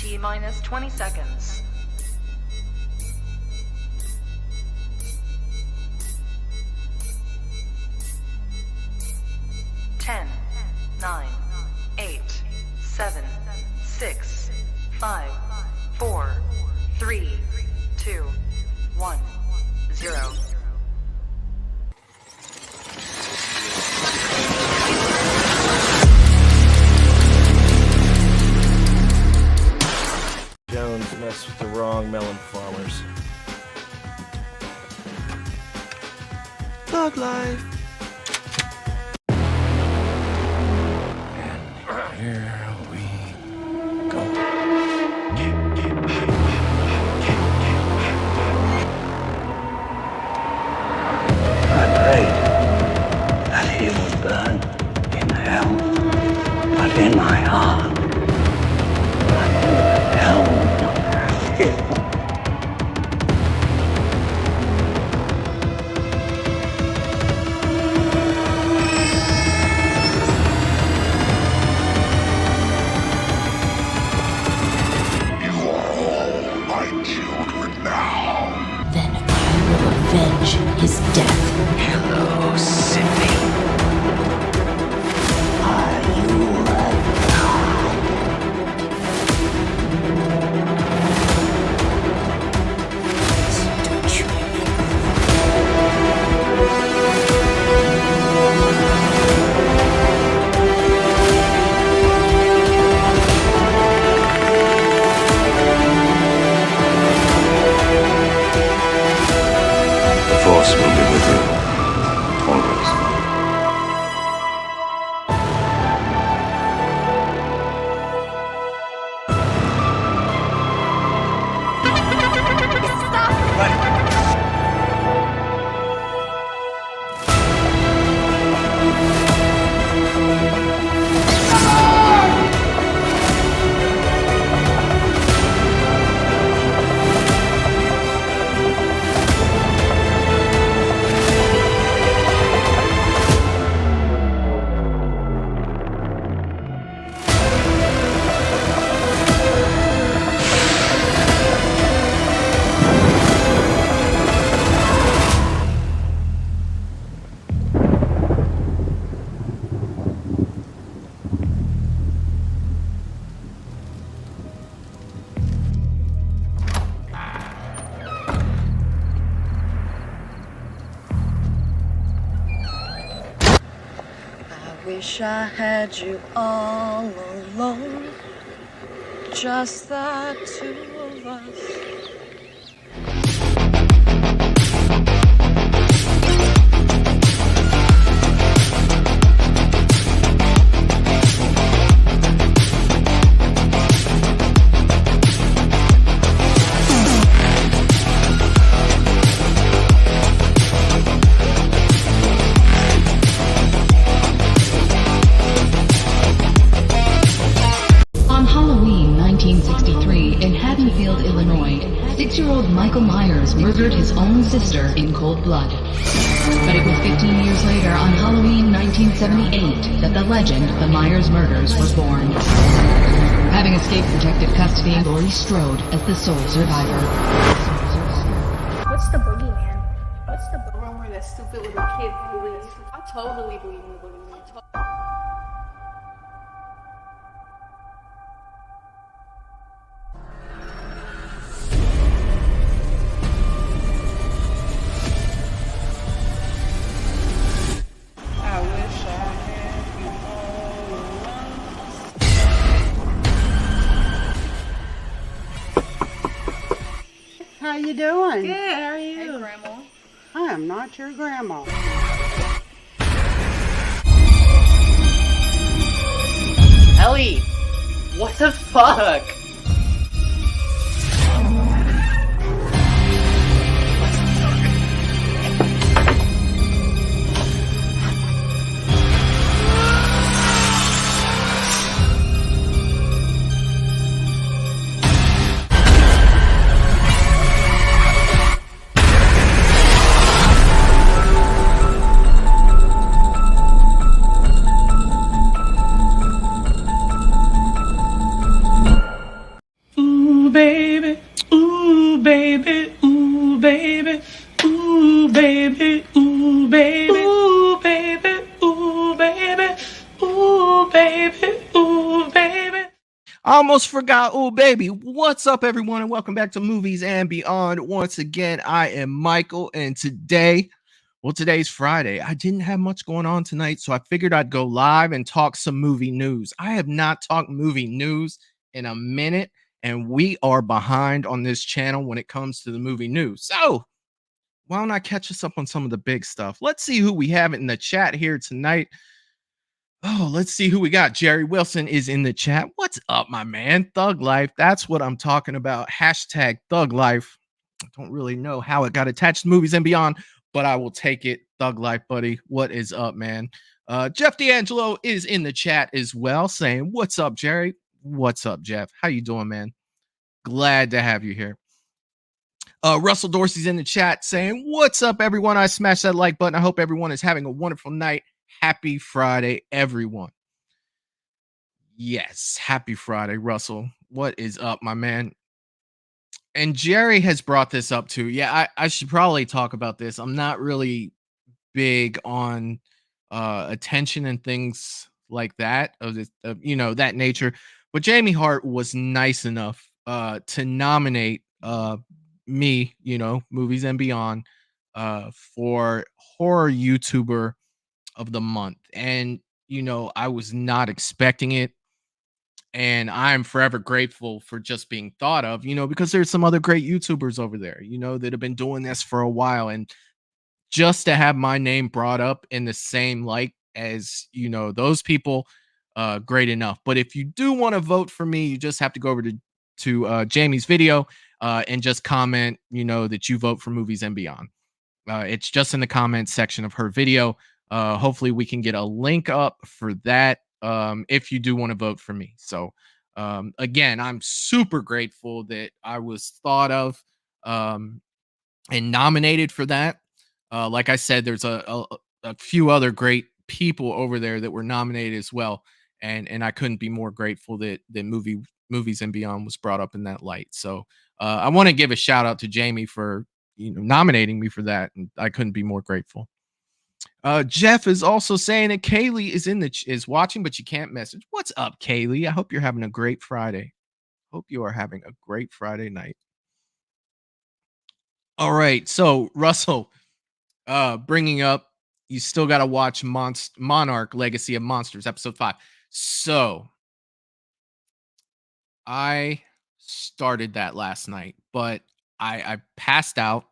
T-minus 20 seconds. 10, 9, 8, 7, 6, 5, 4, 3, 2, 1, 0. Jones messed with the wrong melon farmers. Thug life. And here we go. I prayed that he would burn in hell, but in my heart, hell. Then I will avenge his death. Hello, Sydney. Are you Don't you The Force will be with you, always. I wish I had you all alone, just the two of us. On Halloween 1963 in Haddonfield, Illinois, 6-year-old Michael Myers murdered his own sister in cold blood. But it was 15 years later, on Halloween 1978, that the legend, the Myers murders, was born. Having escaped protective custody, Laurie strode as the sole survivor. What's the boogeyman? What's the room where that stupid little kid bullies? I totally believe in the boogeyman. I wish I had you all. How you doing? Good, how are you? Hey, Grandma. I am not your grandma. Ellie! What the fuck? I almost forgot. Oh, baby. What's up, everyone? And welcome back to Movies and Beyond. Once again, I am Michael. And today's Friday. I didn't have much going on tonight, so I figured I'd go live and talk some movie news. I have not talked movie news in a minute, and we are behind on this channel when it comes to the movie news. So, why don't I catch us up on some of the big stuff? Let's see who we have in the chat here tonight. Oh, let's see who we got. Jerry Wilson is in the chat. What's up, my man? Thug Life. That's what I'm talking about. Hashtag Thug Life. I don't really know how it got attached to Movies and Beyond, but I will take it. Thug Life, buddy. What is up, man? Jeff D'Angelo is in the chat as well, saying, what's up, Jerry? What's up, Jeff? How you doing, man? Glad to have you here. Russell Dorsey's in the chat saying, what's up, everyone? I smashed that like button. I hope everyone is having a wonderful night. Happy Friday, everyone. Yes, happy Friday, Russell. What is up, my man? And Jerry has brought this up too. Yeah, I should probably talk about this. I'm not really big on attention and things like that of this, that nature. But Jamie Hart was nice enough to nominate me, Movies and Beyond, for horror YouTuber of the month. And I was not expecting it, and I'm forever grateful for just being thought of, because there's some other great YouTubers over there, that have been doing this for a while, and just to have my name brought up in the same light as those people, great enough. But if you do want to vote for me, you just have to go over to Jamie's video and just comment that you vote for Movies and Beyond. It's just in the comments section of her video. Hopefully we can get a link up for that if you do want to vote for me. So again, I'm super grateful that I was thought of and nominated for that. Like I said, there's a few other great people over there that were nominated as well, and I couldn't be more grateful that Movies and Beyond was brought up in that light. So I want to give a shout out to Jamie for nominating me for that, and I couldn't be more grateful. Jeff is also saying that Kaylee is watching, but you can't message. What's up, Kaylee? I hope you're having a great Friday. Hope you are having a great Friday night. All right, so Russell, bringing up, you still got to watch Monarch: Legacy of Monsters, episode 5. So I started that last night, but I passed out.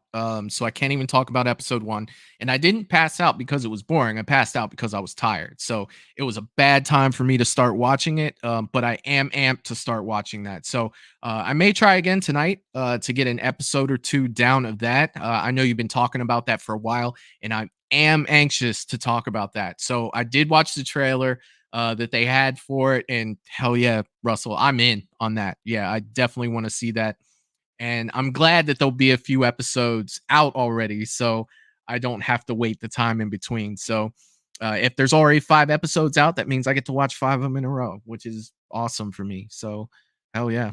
So I can't even talk about episode 1. And I didn't pass out because it was boring. I passed out because I was tired. So it was a bad time for me to start watching it. But I am amped to start watching that. So I may try again tonight to get an episode or 2 down of that. I know you've been talking about that for a while, and I am anxious to talk about that. So I did watch the trailer that they had for it, and hell yeah, Russell, I'm in on that. Yeah, I definitely want to see that. And I'm glad that there'll be a few episodes out already, so I don't have to wait the time in between. So if there's already 5 episodes out, that means I get to watch 5 of them in a row, which is awesome for me. So hell yeah.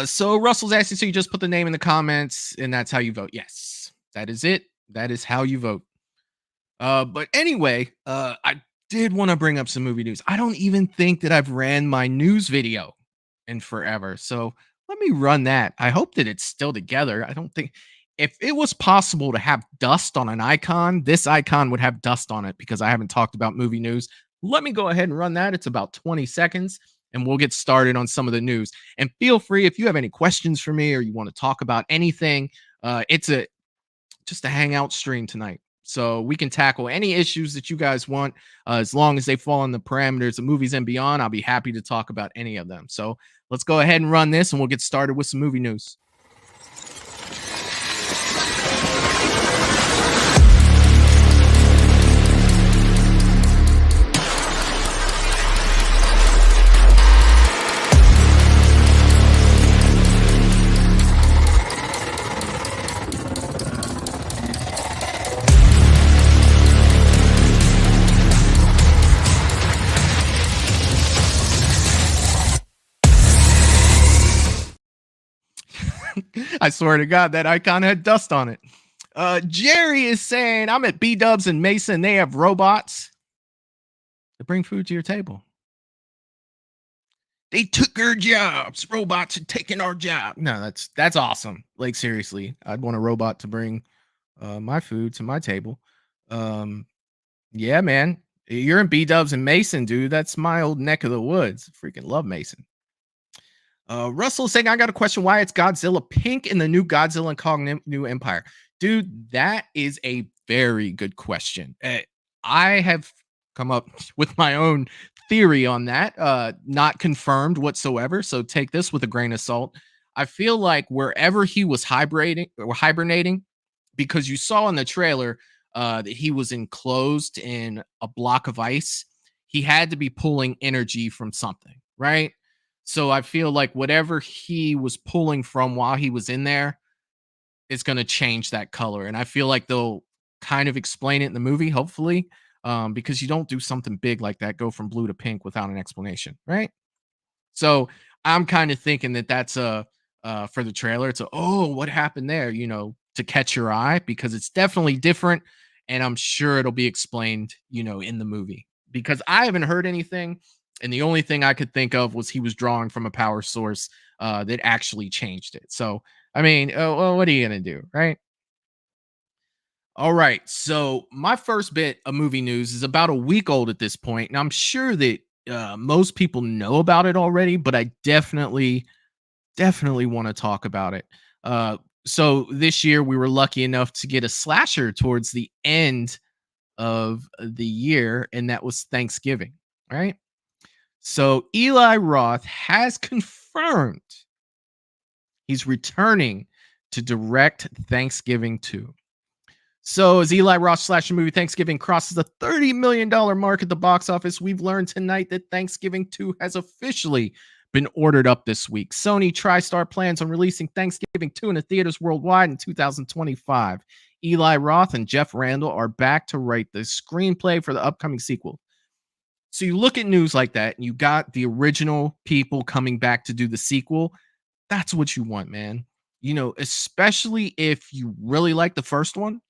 So Russell's asking, so you just put the name in the comments and that's how you vote? Yes, that is it. That is how you vote. But anyway, I did want to bring up some movie news. I don't even think that I've ran my news video in forever. So let me run that. I hope that it's still together. I don't think, if it was possible to have dust on an icon, this icon would have dust on it because I haven't talked about movie news. Let me go ahead and run that. It's about 20 seconds and we'll get started on some of the news. And feel free, if you have any questions for me or you want to talk about anything, it's just a hangout stream tonight. So we can tackle any issues that you guys want, as long as they fall in the parameters of Movies and Beyond. I'll be happy to talk about any of them. So let's go ahead and run this and we'll get started with some movie news. I swear to God, that icon had dust on it. Jerry is saying, I'm at B-Dubs and Mason. They have robots that bring food to your table. They took our jobs. Robots are taking our job. No, that's awesome. Like seriously, I'd want a robot to bring my food to my table. Um, yeah, man. You're in B Dubs and Mason, dude. That's my old neck of the woods. Freaking love Mason. Russell saying, I got a question. Why it's Godzilla pink in the new Godzilla and Kong New Empire? Dude, that is a very good question. I have come up with my own theory on that, not confirmed whatsoever. So take this with a grain of salt. I feel like wherever he was hibernating, because you saw in the trailer that he was enclosed in a block of ice, he had to be pulling energy from something, right? So I feel like whatever he was pulling from while he was in there is going to change that color. And I feel like they'll kind of explain it in the movie, hopefully, because you don't do something big like that, go from blue to pink without an explanation, right? So I'm kind of thinking that that's for the trailer. It's what happened there, to catch your eye, because it's definitely different. And I'm sure it'll be explained, in the movie, because I haven't heard anything. And the only thing I could think of was he was drawing from a power source that actually changed it. So, I mean, well, what are you going to do? Right. All right. So, my first bit of movie news is about a week old at this point, and I'm sure that most people know about it already, but I definitely want to talk about it. So, this year we were lucky enough to get a slasher towards the end of the year, and that was Thanksgiving, right? So, Eli Roth has confirmed he's returning to direct Thanksgiving 2. So, as Eli Roth slasher movie Thanksgiving crosses the $30 million mark at the box office, we've learned tonight that Thanksgiving 2 has officially been ordered up this week. Sony TriStar plans on releasing Thanksgiving 2 in the theaters worldwide in 2025. Eli Roth and Jeff Randall are back to write the screenplay for the upcoming sequel. So you look at news like that, and you got the original people coming back to do the sequel. That's what you want, man. Especially if you really like the first one.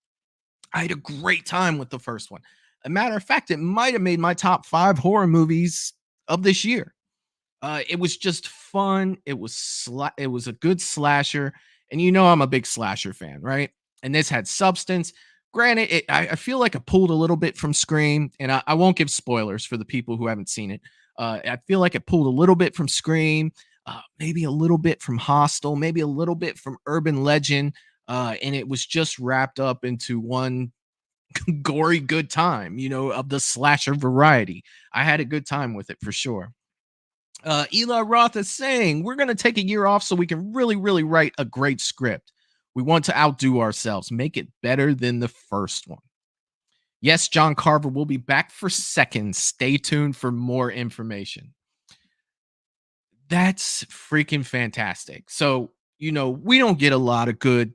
I had a great time with the first one. A matter of fact, it might have made my top 5 horror movies of this year. It was just fun. It was a good slasher, and I'm a big slasher fan, right? And this had substance. Granted, I feel like it pulled a little bit from Scream, and I won't give spoilers for the people who haven't seen it. I feel like it pulled a little bit from Scream, maybe a little bit from Hostel, maybe a little bit from Urban Legend, and it was just wrapped up into one gory good time, of the slasher variety. I had a good time with it for sure. Eli Roth is saying, we're going to take a year off so we can really, really write a great script. We want to outdo ourselves, make it better than the first one. Yes, John Carver will be back for second. Stay tuned for more information. That's freaking fantastic. So, we don't get a lot of good,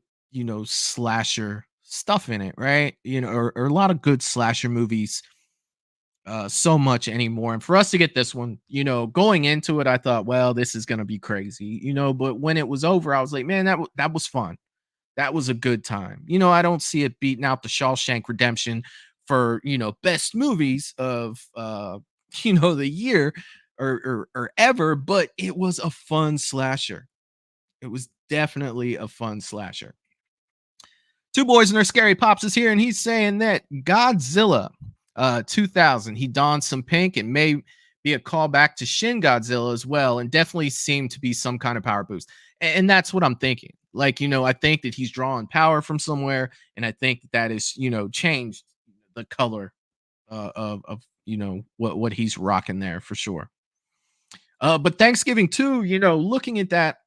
slasher stuff in it, right? Or a lot of good slasher movies so much anymore. And for us to get this one, going into it, I thought, well, this is gonna be crazy, but when it was over, I was like, man, that was fun. That was a good time. I don't see it beating out the Shawshank Redemption for best movies of the year or ever, but it was a fun slasher. It was definitely a fun slasher. Two Boys and Their Scary Pops is here, and he's saying that Godzilla 2000, he donned some pink and may be a callback to Shin Godzilla as well, and definitely seemed to be some kind of power boost. And that's what I'm thinking. Like, I think that he's drawing power from somewhere, and I think that is, changed the color of what he's rocking there for sure. But Thanksgiving too, looking at that,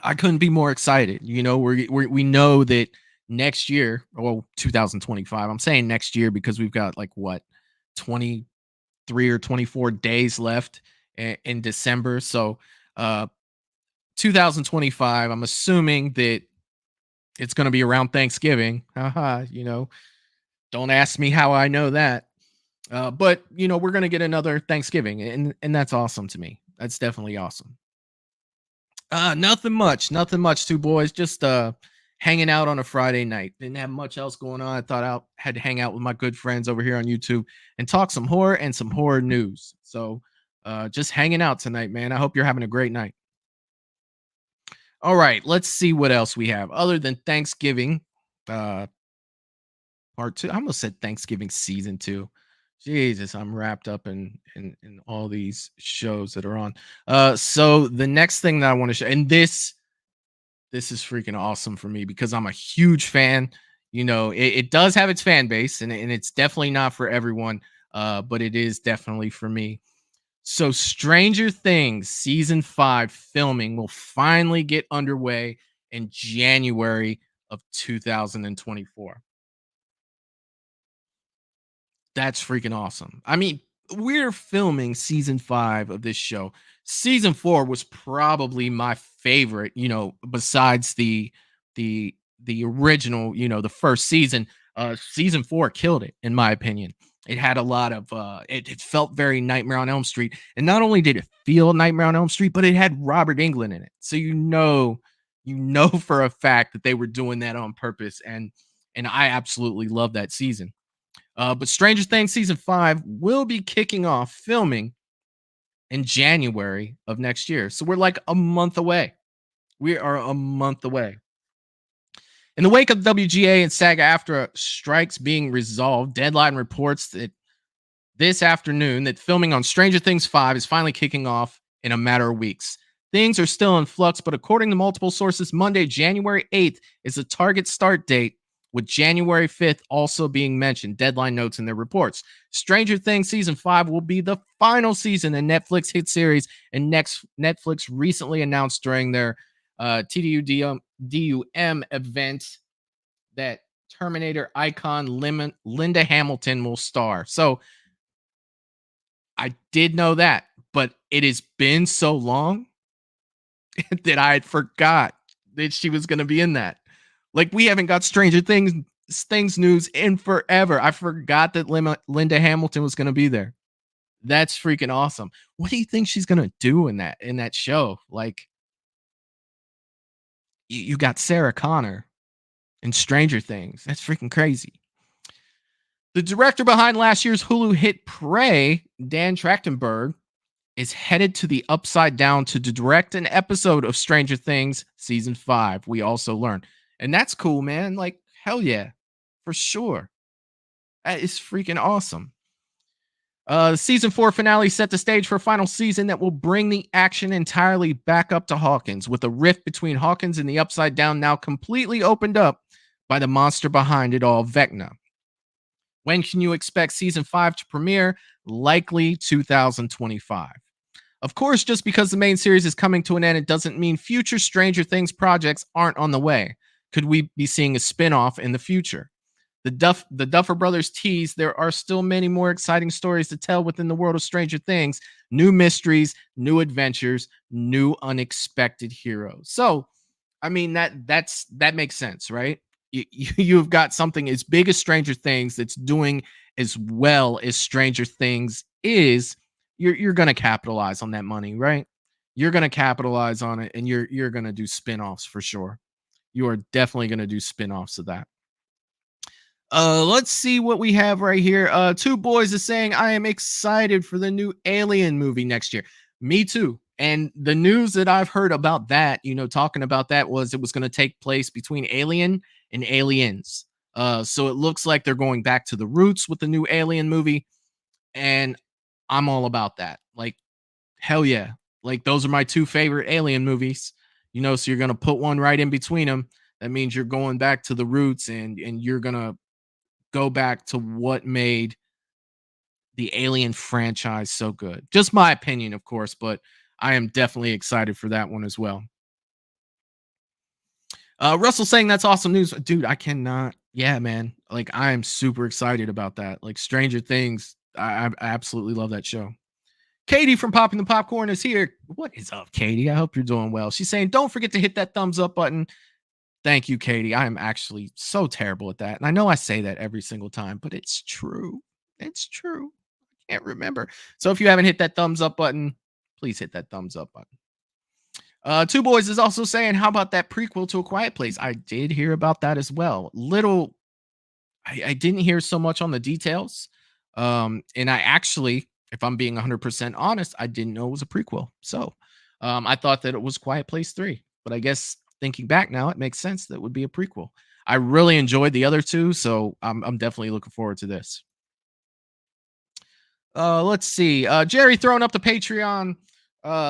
I couldn't be more excited. We know that next year, 2025. I'm saying next year because we've got 23 or 24 days left in December. So 2025, I'm assuming that it's going to be around Thanksgiving. Don't ask me how I know that. But we're going to get another Thanksgiving, and that's awesome to me. That's definitely awesome. Nothing much, Two Boys. Just hanging out on a Friday night. Didn't have much else going on. I thought I had to hang out with my good friends over here on YouTube and talk some horror and some horror news. So just hanging out tonight, man. I hope you're having a great night. All right, let's see what else we have other than Thanksgiving. Part 2. I almost said Thanksgiving season 2. Jesus, I'm wrapped up in all these shows that are on. So the next thing that I want to show, and this is freaking awesome for me because I'm a huge fan. You know, it does have its fan base, and it's definitely not for everyone, but it is definitely for me. So Stranger Things season 5 filming will finally get underway in January of 2024. That's freaking awesome. I mean, we're filming season 5 of this show. Season 4 was probably my favorite, you know, besides the original, you know, the first season. Season 4 killed it in my opinion. It had a lot of it felt very Nightmare on Elm Street. And not only did it feel Nightmare on Elm Street, but it had Robert Englund in it. So you know for a fact that they were doing that on purpose, and I absolutely love that season. But Stranger Things season 5 will be kicking off filming in January of next year. So we're like a month away. We are a month away. In the wake of WGA and SAG-AFTRA strikes being resolved, Deadline reports that this afternoon that filming on Stranger Things 5 is finally kicking off in a matter of weeks. Things are still in flux, but according to multiple sources, Monday, January 8th is the target start date, with January 5th also being mentioned, Deadline notes in their reports. Stranger Things Season 5 will be the final season in Netflix hit series, and Netflix recently announced during their TDUDUM event that Terminator icon Linda Hamilton will star. So I did know that, but it has been so long that I had forgot that she was going to be in that. Like, we haven't got Stranger Things news in forever. I forgot that Linda Hamilton was going to be there. That's freaking awesome. What do you think she's going to do in that show? Like, you got Sarah Connor in Stranger Things. That's freaking crazy. The director behind last year's Hulu hit Prey, Dan Trachtenberg, is headed to the Upside Down to direct an episode of Stranger Things season 5. We also learned. And that's cool, man. Like, hell yeah, for sure. That is freaking awesome. Season 4 finale set the stage for a final season that will bring the action entirely back up to Hawkins, with a rift between Hawkins and the Upside Down now completely opened up by the monster behind it all, Vecna. When can you expect season 5 to premiere? Likely 2025. Of course, just because the main series is coming to an end, it doesn't mean future Stranger Things projects aren't on the way. Could we be seeing a spin-off in the future? The Duffer Brothers tease there are still many more exciting stories to tell within the world of Stranger Things. New mysteries, new adventures, new unexpected heroes. So, I mean, that makes sense, right? You've got something as big as Stranger Things that's doing as well as Stranger Things is. You're going to capitalize on that money, right? You're going to capitalize on it, and you're going to do spin-offs for sure. You are definitely going to do spin-offs of that. Let's see what we have right here. Two Boys is saying, I am excited for the new Alien movie next year. Me too. And the news that I've heard about that, you know, talking about that, was it was going to take place between Alien and Aliens. So it looks like they're going back to the roots with the new Alien movie. And I'm all about that. Like, hell yeah. Like, those are my two favorite Alien movies. You know, so you're going to put one right in between them. That means you're going back to the roots, and you're going to go back to what made the Alien franchise so good. Just my opinion, of course, but I am definitely excited for that one as well. Russell saying that's awesome news. Dude, I cannot. Yeah, man. Like, I am super excited about that. Like, Stranger Things, I absolutely love that show. Katie from Popping the Popcorn is here. What is up, Katie? I hope you're doing well. She's saying, don't forget to hit that thumbs up button. Thank you, Katie. I am actually so terrible at that. And I know I say that every single time, but it's true. It's true. I can't remember. So if you haven't hit that thumbs up button, please hit that thumbs up button. Two Boys is also saying, how about that prequel to A Quiet Place? I did hear about that as well. I didn't hear so much on the details. And I actually If I'm being 100% honest, I didn't know it was a prequel. So I thought that it was Quiet Place 3. But I guess thinking back now, it makes sense that it would be a prequel. I really enjoyed the other two, so I'm definitely looking forward to this. Let's see. Jerry throwing up the Patreon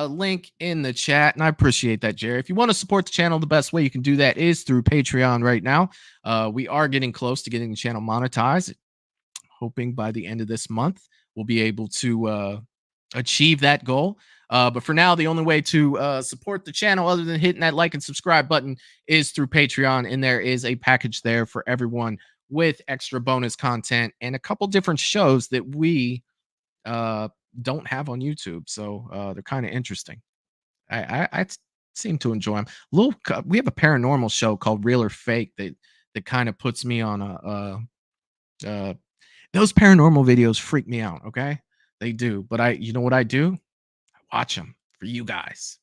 link in the chat, and I appreciate that, Jerry. If you want to support the channel, the best way you can do that is through Patreon right now. We are getting close to getting the channel monetized. Hoping by the end of this month we'll be able to achieve that goal. But for now, the only way to support the channel other than hitting that like and subscribe button is through Patreon. And there is a package there for everyone with extra bonus content and a couple different shows that we don't have on YouTube. So they're kind of interesting. I seem to enjoy them. We have a paranormal show called Real or Fake that kind of puts me on a those paranormal videos freak me out. Okay, they do. But you know what I do? I watch them for you guys.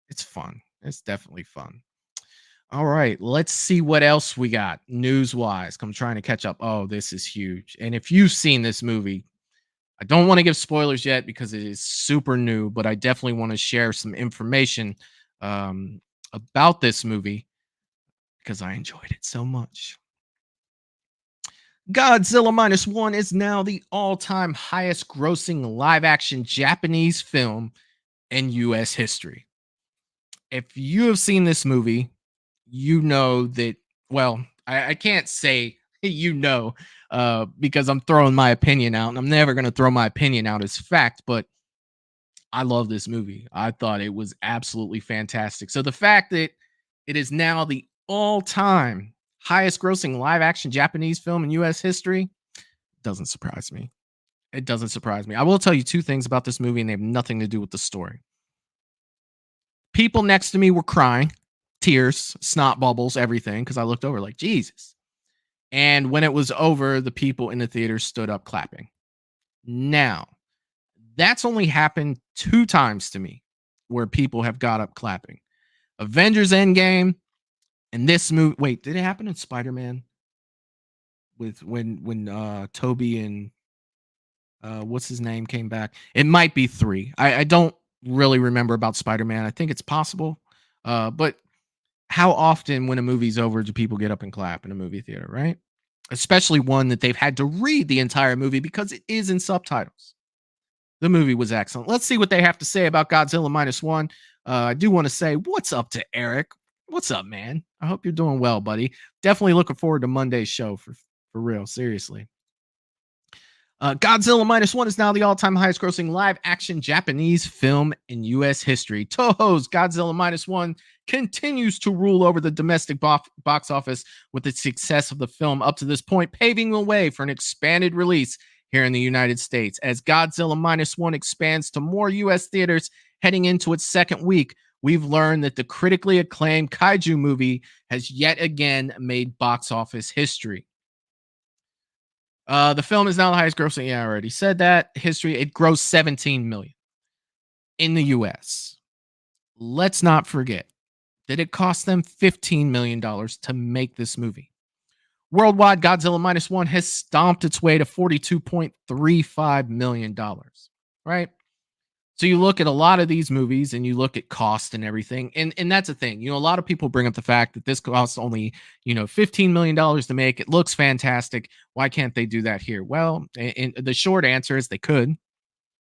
It's fun. It's definitely fun. All right, let's see what else we got news-wise. I'm trying to catch up. Oh, this is huge. And if you've seen this movie, I don't want to give spoilers yet because it is super new, but I definitely want to share some information about this movie because I enjoyed it so much. Godzilla Minus One is now the all-time highest grossing live-action Japanese film in U.S. history. If you have seen this movie, you know that, well, I can't say you know because I'm throwing my opinion out, and I'm never going to throw my opinion out as fact, but I love this movie. I thought it was absolutely fantastic. So the fact that it is now the all-time highest grossing live action Japanese film in US history doesn't surprise me. It doesn't surprise me. I will tell you two things about this movie, and they have nothing to do with the story. People next to me were crying, tears, snot bubbles, everything, because I looked over like, Jesus. And when it was over, the people in the theater stood up clapping. Now, that's only happened 2 times to me where people have got up clapping. Avengers Endgame. And this movie, wait, did it happen in Spider-Man? With when Toby and what's his name came back? It might be 3. I don't really remember about Spider-Man. I think it's possible. But how often when a movie's over do people get up and clap in a movie theater, right? Especially one that they've had to read the entire movie because it is in subtitles. The movie was excellent. Let's see what they have to say about Godzilla Minus One. I do want to say what's up to Eric. What's up, man? I hope you're doing well, buddy. Definitely looking forward to Monday's show for real. Seriously. Godzilla Minus One is now the all-time highest grossing live-action Japanese film in U.S. history. Toho's Godzilla Minus One continues to rule over the domestic box office with the success of the film up to this point, paving the way for an expanded release here in the United States. As Godzilla Minus One expands to more U.S. theaters heading into its second week, we've learned that the critically acclaimed kaiju movie has yet again made box office history. The film is now the highest grossing. Yeah, I already said that. History, it grossed 17 million in the US. Let's not forget that it cost them $15 million to make this movie. Worldwide, Godzilla Minus One has stomped its way to $42.35 million, right? So you look at a lot of these movies and you look at cost and everything. And that's a thing. You know, a lot of people bring up the fact that this costs only, $15 million to make. It looks fantastic. Why can't they do that here? Well, and the short answer is they could.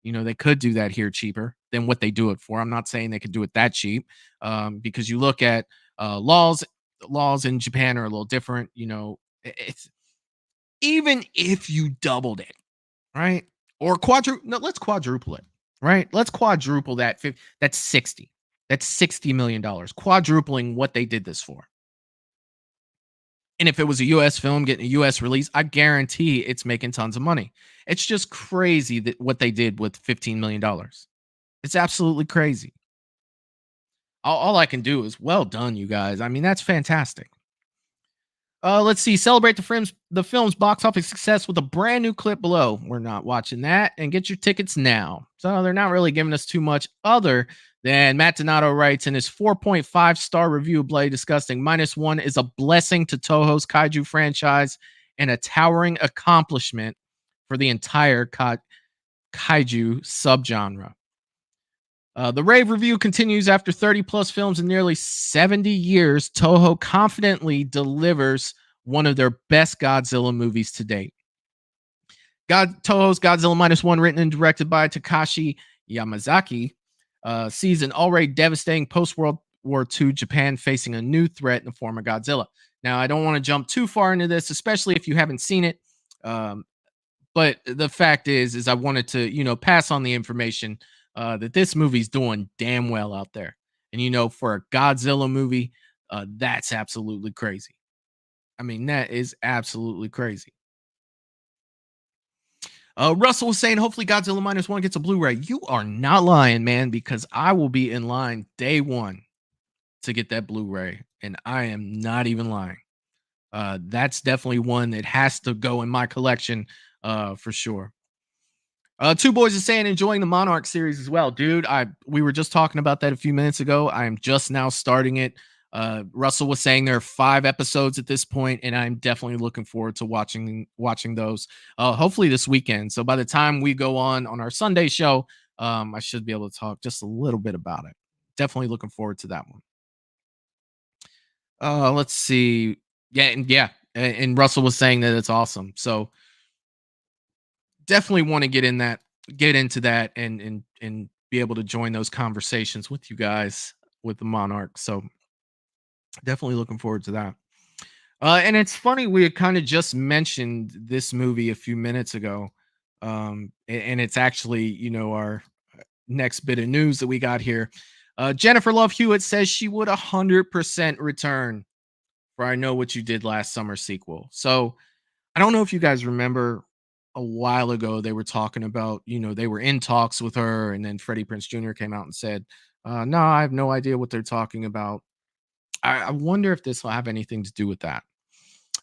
They could do that here cheaper than what they do it for. I'm not saying they could do it that cheap because you look at laws in Japan are a little different. It's even if you doubled it, right? Or let's quadruple it. Right? Let's quadruple that. That's 60. That's $60 million. Quadrupling what they did this for. And if it was a U.S. film getting a U.S. release, I guarantee it's making tons of money. It's just crazy that what they did with $15 million. It's absolutely crazy. All I can do is well done, you guys. I mean, that's fantastic. Let's see. Celebrate the film's box office success with a brand new clip below. We're not watching that. And get your tickets now. So they're not really giving us too much other than Matt Donato writes in his 4.5-star review of Bloody Disgusting. Minus One is a blessing to Toho's kaiju franchise and a towering accomplishment for the entire kaiju subgenre. The rave review continues after 30 plus films in nearly 70 years. Toho confidently delivers one of their best Godzilla movies to date. Toho's Godzilla Minus One, written and directed by Takashi Yamazaki, sees an already devastating post-World War II Japan facing a new threat in the form of Godzilla. Now, I don't want to jump too far into this, especially if you haven't seen it. But the fact is I wanted to, pass on the information that this movie's doing damn well out there. And, for a Godzilla movie, that's absolutely crazy. I mean, that is absolutely crazy. Russell was saying, hopefully Godzilla Minus One gets a Blu-ray. You are not lying, man, because I will be in line day one to get that Blu-ray. And I am not even lying. That's definitely one that has to go in my collection for sure. Two Boys is saying enjoying the Monarch series as well. Dude, we were just talking about that a few minutes ago. I am just now starting it. Russell was saying there are 5 episodes at this point, and I'm definitely looking forward to watching those. Hopefully this weekend. So by the time we go on our Sunday show, I should be able to talk just a little bit about it. Definitely looking forward to that one. Let's see. Yeah, and Russell was saying that it's awesome. So definitely want to get into that and be able to join those conversations with you guys with the Monarch. So definitely looking forward to that. And it's funny, we had kind of just mentioned this movie a few minutes ago. And it's actually, our next bit of news that we got here. Jennifer Love Hewitt says she would 100% return for I Know What You Did Last Summer sequel. So I don't know if you guys remember a while ago, they were talking about, they were in talks with her, and then Freddie Prinze Jr. came out and said, no, I have no idea what they're talking about. I wonder if this will have anything to do with that.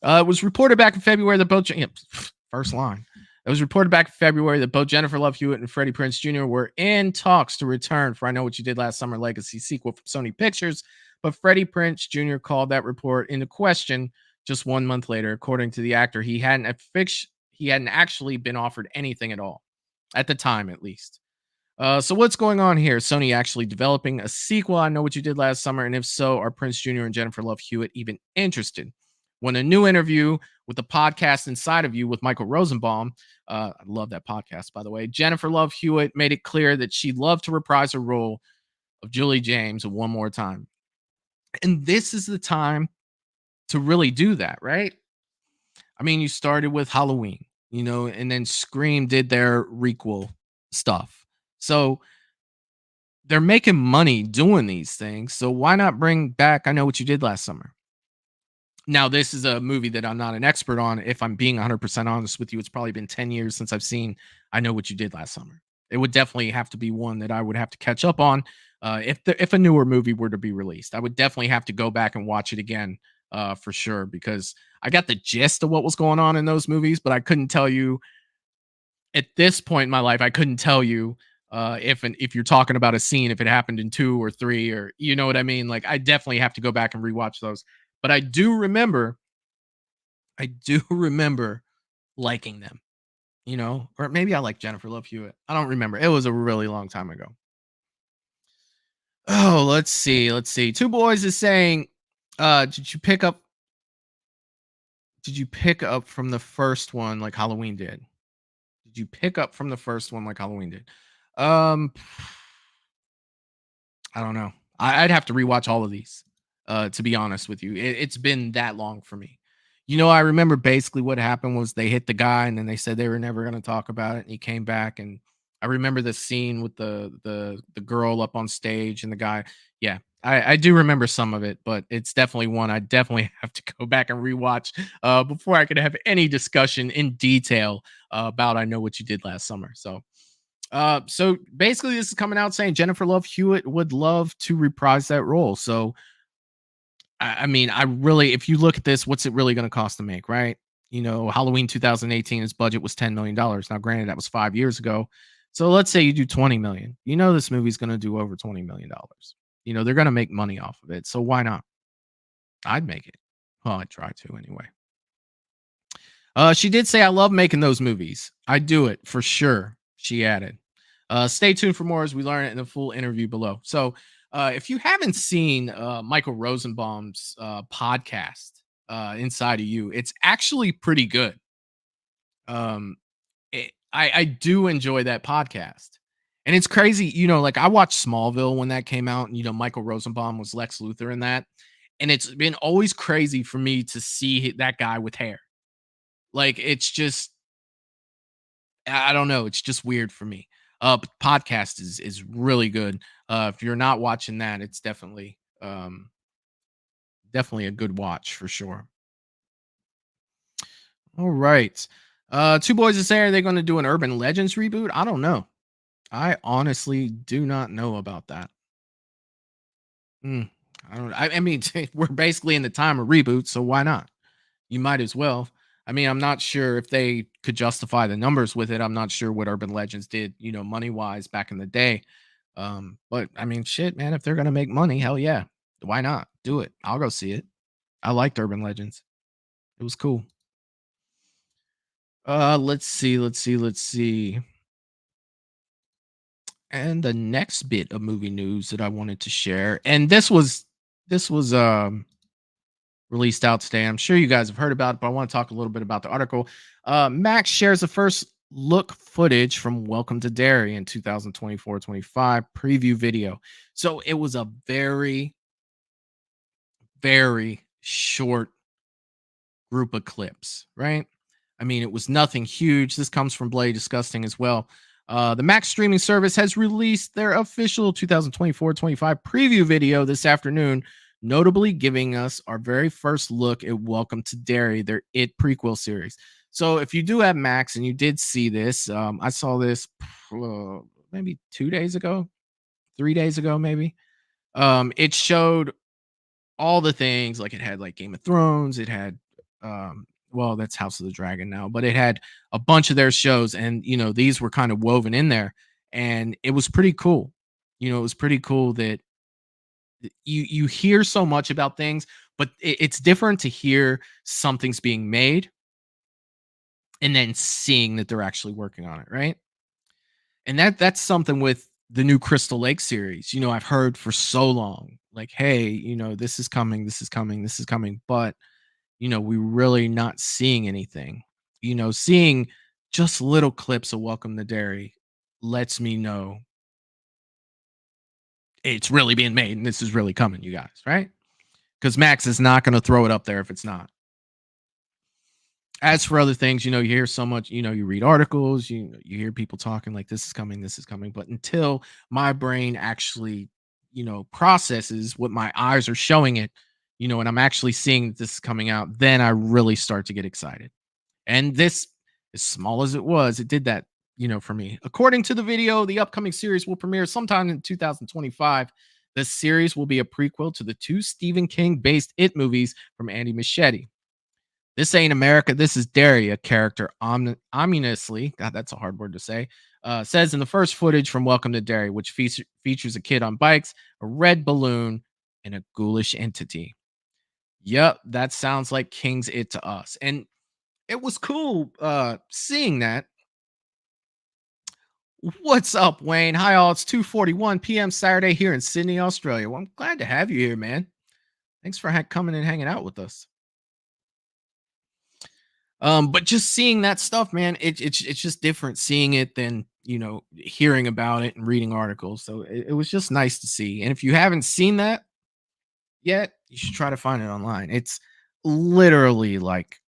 It was reported back in February that both, first line. It was reported back in February that both Jennifer Love Hewitt and Freddie Prinze Jr. were in talks to return for I Know What You Did Last Summer legacy sequel from Sony Pictures, but Freddie Prinze Jr. called that report into question just 1 month later. According to the actor, he hadn't actually been offered anything at all, at the time at least. So what's going on here? Sony actually developing a sequel, I Know What You Did Last Summer, and if so, are Prinze Jr. and Jennifer Love Hewitt even interested? When a new interview with the podcast Inside of You with Michael Rosenbaum, I love that podcast, by the way, Jennifer Love Hewitt made it clear that she'd love to reprise her role of Julie James one more time. And this is the time to really do that, right? I mean, you started with Halloween, and then Scream did their requel stuff. So they're making money doing these things. So why not bring back I Know What You Did Last Summer? Now, this is a movie that I'm not an expert on. If I'm being 100% honest with you, it's probably been 10 years since I've seen I Know What You Did Last Summer. It would definitely have to be one that I would have to catch up on. If a newer movie were to be released, I would definitely have to go back and watch it again for sure, because I got the gist of what was going on in those movies, but I couldn't tell you at this point in my life. I couldn't tell you if you're talking about a scene, if it happened in 2 or 3, or you know what I mean? Like, I definitely have to go back and rewatch those. But I do remember liking them, or maybe I like Jennifer Love Hewitt. I don't remember. It was a really long time ago. Oh, let's see. Two Boys is saying, did you pick up from the first one like Halloween did? Did you pick up from the first one like Halloween did? I don't know. I'd have to rewatch all of these, to be honest with you. It's been that long for me. I remember basically what happened was they hit the guy, and then they said they were never going to talk about it, and he came back, and I remember the scene with the girl up on stage and the guy. Yeah, I do remember some of it, but it's definitely one I definitely have to go back and rewatch before I could have any discussion in detail about I Know What You Did Last Summer. So basically this is coming out saying Jennifer Love Hewitt would love to reprise that role. So I mean, if you look at this, what's it really going to cost to make, right? Halloween 2018, its budget was $10 million. Now, granted, that was 5 years ago. So let's say you do 20 million. This movie's going to do over $20 million. They're going to make money off of it. So why not? I'd make it. Well, I'd try to anyway. She did say, I love making those movies. I do it for sure. she added. Stay tuned for more as we learn it in the full interview below. So, if you haven't seen Michael Rosenbaum's podcast, Inside of You, it's actually pretty good. I do enjoy that podcast. And it's crazy, like I watched Smallville when that came out, and Michael Rosenbaum was Lex Luthor in that. And it's been always crazy for me to see that guy with hair. Like it's just, I don't know, it's just weird for me. But podcast is really good. If you're not watching that, it's definitely definitely a good watch for sure. All right. Two Boys to Say, are they going to do an Urban Legends reboot? I don't know. I honestly do not know about that. I mean, we're basically in the time of reboots, so why not? You might as well. I mean, I'm not sure if they could justify the numbers with it. I'm not sure what Urban Legends did, money wise back in the day. But I mean, shit, man, if they're gonna make money, hell yeah, why not? Do it. I'll go see it. I liked Urban Legends. It was cool. Let's see. And the next bit of movie news that I wanted to share, and this was released out today. I'm sure you guys have heard about it, but I want to talk a little bit about the article. Max shares the first look footage from Welcome to Derry in 2024-25 preview video. So it was a very, very short group of clips, right? I mean, it was nothing huge. This comes from Bloody Disgusting as well. The Max streaming service has released their official 2024-25 preview video this afternoon, notably giving us our very first look at Welcome to Derry, their It prequel series. So if you do have Max and you did see this, I saw this maybe 2 days ago, 3 days ago, maybe. It showed all the things, like it had like Game of Thrones, it had well, that's House of the Dragon now, but it had a bunch of their shows, and these were kind of woven in there, and it was pretty cool. It was pretty cool that you hear so much about things, but it's different to hear something's being made and then seeing that they're actually working on it, right? And that's something with the new Crystal Lake series. I've heard for so long, like, hey, this is coming, but we're really not seeing anything. Seeing just little clips of Welcome to Derry lets me know it's really being made and this is really coming, you guys, right? Because Max is not going to throw it up there if it's not. As for other things, you hear so much, you read articles, you hear people talking like this is coming, but until my brain actually, processes what my eyes are showing it, and I'm actually seeing that this is coming out, then I really start to get excited. And this, as small as it was, it did that, for me. According to the video, the upcoming series will premiere sometime in 2025. This series will be a prequel to the 2 Stephen King-based It movies from Andy Muschietti. This ain't America, this is Derry, a character ominously, God, that's a hard word to say, says in the first footage from Welcome to Derry, which features a kid on bikes, a red balloon, and a ghoulish entity. Yep, that sounds like King's It to us. And it was cool seeing that. What's up, Wayne? Hi, all. It's 2:41 p.m. Saturday here in Sydney, Australia. Well, I'm glad to have you here, man. Thanks for coming and hanging out with us. But just seeing that stuff, man, it's just different seeing it than hearing about it and reading articles. So it was just nice to see. And if you haven't seen that yet, you should try to find it online. It's literally like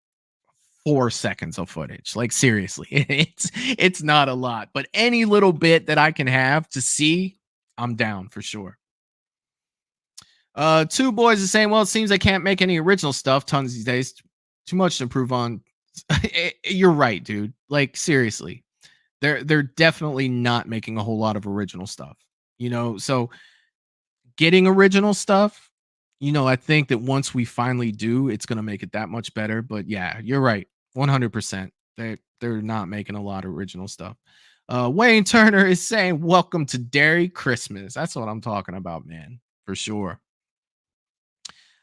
4 seconds of footage. Like seriously, it's not a lot, but any little bit that I can have to see, I'm down for sure. Two Boys are saying, well, it seems they can't make any original stuff tons these days. Too much to improve on. You're right, dude. Like seriously, they're definitely not making a whole lot of original stuff. So getting original stuff, I think that once we finally do, it's gonna make it that much better. But yeah, you're right, 100%. They're not making a lot of original stuff. Wayne Turner is saying, "Welcome to Derry Christmas." That's what I'm talking about, man, for sure.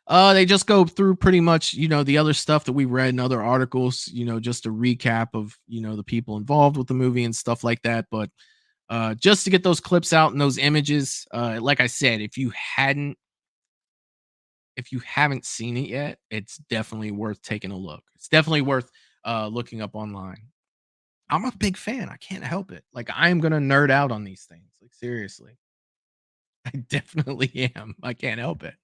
They just go through pretty much, the other stuff that we read in other articles, just a recap of, the people involved with the movie and stuff like that. But just to get those clips out and those images, like I said, if you haven't seen it yet, it's definitely worth taking a look. It's definitely worth looking up online. I'm a big fan. I can't help it. Like, I am gonna nerd out on these things. Like, seriously. I definitely am. I can't help it.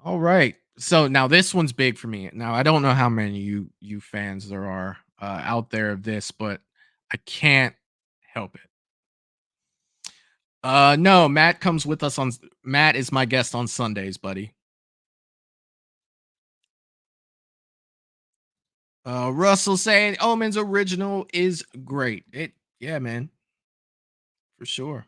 All right. So now this one's big for me. Now I don't know how many you fans there are out there of this, but I can't help it. No, Matt is my guest on Sundays, buddy. Russell saying Omen's original is great. Yeah, man. For sure.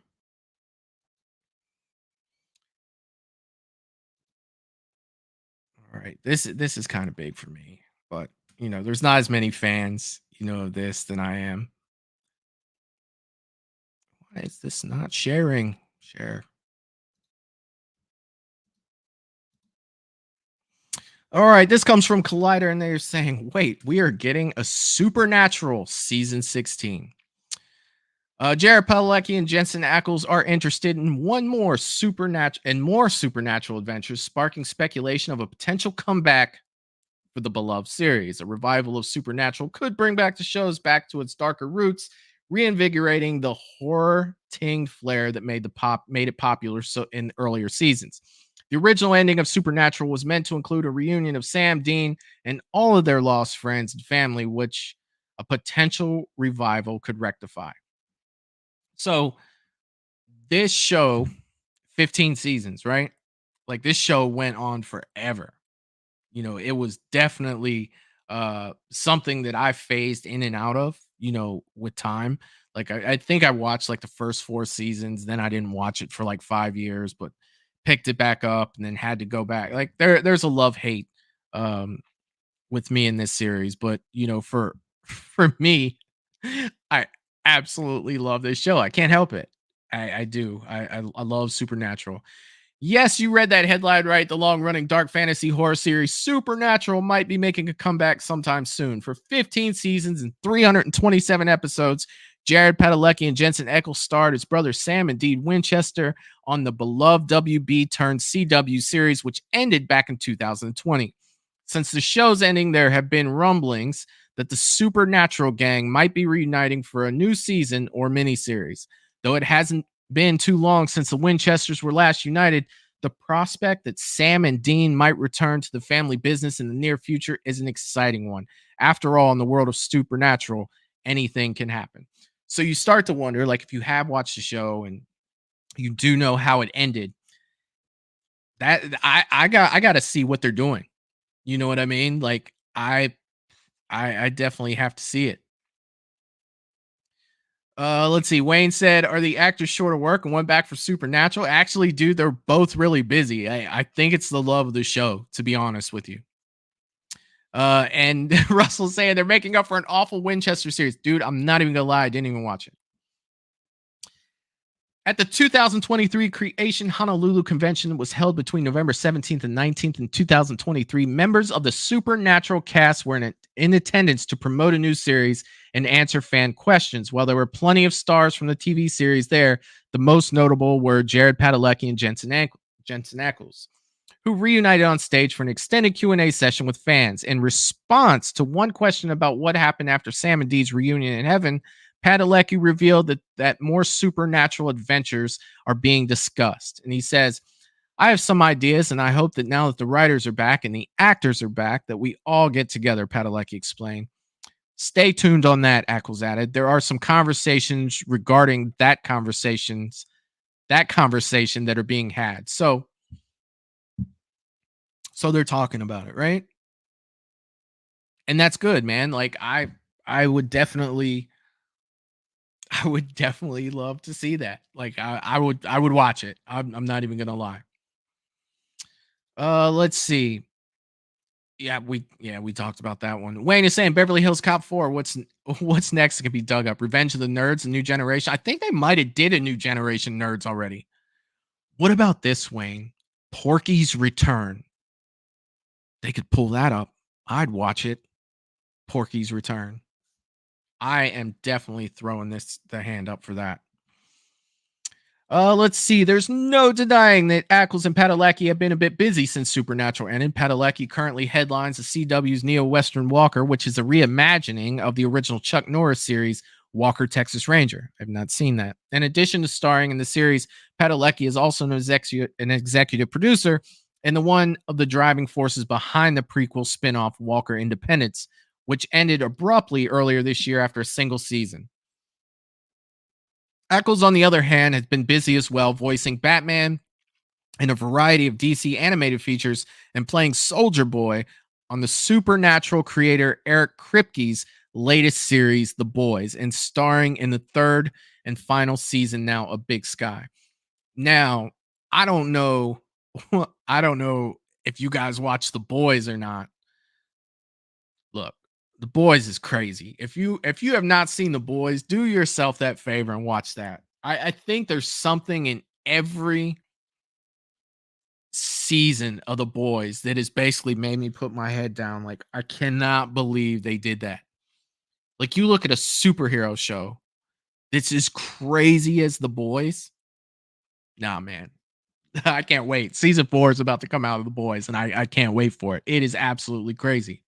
All right. This is kind of big for me, but there's not as many fans, of this than I am. Why is this not sharing? Share. All right, this comes from Collider, and they're saying, wait, we are getting a Supernatural season 16. Jared Padalecki and Jensen Ackles are interested in more supernatural adventures, sparking speculation of a potential comeback for the beloved series. A revival of Supernatural could bring back the shows back to its darker roots, reinvigorating the horror-tinged flair that made it popular in earlier seasons. The original ending of Supernatural was meant to include a reunion of Sam, Dean, and all of their lost friends and family, which a potential revival could rectify. So this show, 15 seasons, right? Like, this show went on forever. It was definitely something that I phased in and out of, with time. Like, I think I watched like the first 4 seasons, then I didn't watch it for like 5 years, but picked it back up and then had to go back. Like, there's a love-hate with me in this series, but for me, I absolutely love this show. I can't help it. I do. I love Supernatural. Yes, you read that headline right. The long-running dark fantasy horror series Supernatural might be making a comeback sometime soon. For 15 seasons and 327 episodes, Jared Padalecki and Jensen Ackles starred as brothers Sam and Dean Winchester on the beloved WB-turned-CW series, which ended back in 2020. Since the show's ending, there have been rumblings that the Supernatural gang might be reuniting for a new season or miniseries. Though it hasn't been too long since the Winchesters were last united, the prospect that Sam and Dean might return to the family business in the near future is an exciting one. After all, in the world of Supernatural, anything can happen. So you start to wonder, like, if you have watched the show and you do know how it ended, that I got to see what they're doing. You know what I mean? Like, I definitely have to see it. Let's see. Wayne said, are the actors short of work and went back for Supernatural? Actually, dude, they're both really busy. I think it's the love of the show, to be honest with you. And Russell saying they're making up for an awful Winchester series. Dude, I'm not even gonna lie, I didn't even watch it. At the 2023 Creation Honolulu Convention was held between November 17th and 19th in 2023. Members of the Supernatural cast were in attendance to promote a new series and answer fan questions. While there were plenty of stars from the TV series there, the most notable were Jared Padalecki and Jensen Ackles, who reunited on stage for an extended Q&A session with fans. In response to one question about what happened after Sam and Dee's reunion in heaven, Padalecki revealed that more supernatural adventures are being discussed. And he says, I have some ideas, and I hope that now that the writers are back and the actors are back, that we all get together, Padalecki explained. Stay tuned on that, Ackles added. There are some conversations regarding that conversation that are being had. So they're talking about it, right? And that's good, man. Like, I would definitely love to see that. Like, I would watch it. I'm not even gonna lie. Let's see. Yeah, we talked about that one. Wayne is saying Beverly Hills Cop 4. What's next that can be dug up? Revenge of the Nerds, a new generation. I think they might have did a new generation Nerds already. What about this, Wayne? Porky's Return. They could pull that up. I'd watch it. Porky's Return. I am definitely throwing the hand up for that. Let's see. There's no denying that Ackles and Padalecki have been a bit busy since Supernatural ended. Padalecki currently headlines the CW's Neo-Western Walker, which is a reimagining of the original Chuck Norris series, Walker, Texas Ranger. I've not seen that. In addition to starring in the series, Padalecki is also an executive producer and the one of the driving forces behind the prequel spin-off Walker Independence, which ended abruptly earlier this year after a single season. Ackles, on the other hand, has been busy as well, voicing Batman in a variety of DC animated features and playing Soldier Boy on the Supernatural creator Eric Kripke's latest series, The Boys, and starring in the third and final season now of Big Sky. Now, I don't know if you guys watch The Boys or not. Look, The Boys is crazy. If you have not seen The Boys, do yourself that favor and watch that. I think there's something in every season of The Boys that has basically made me put my head down. Like, I cannot believe they did that. Like, you look at a superhero show that's as crazy as The Boys. Nah, man. I can't wait. Season 4 is about to come out of The Boys, and I can't wait for it. It is absolutely crazy.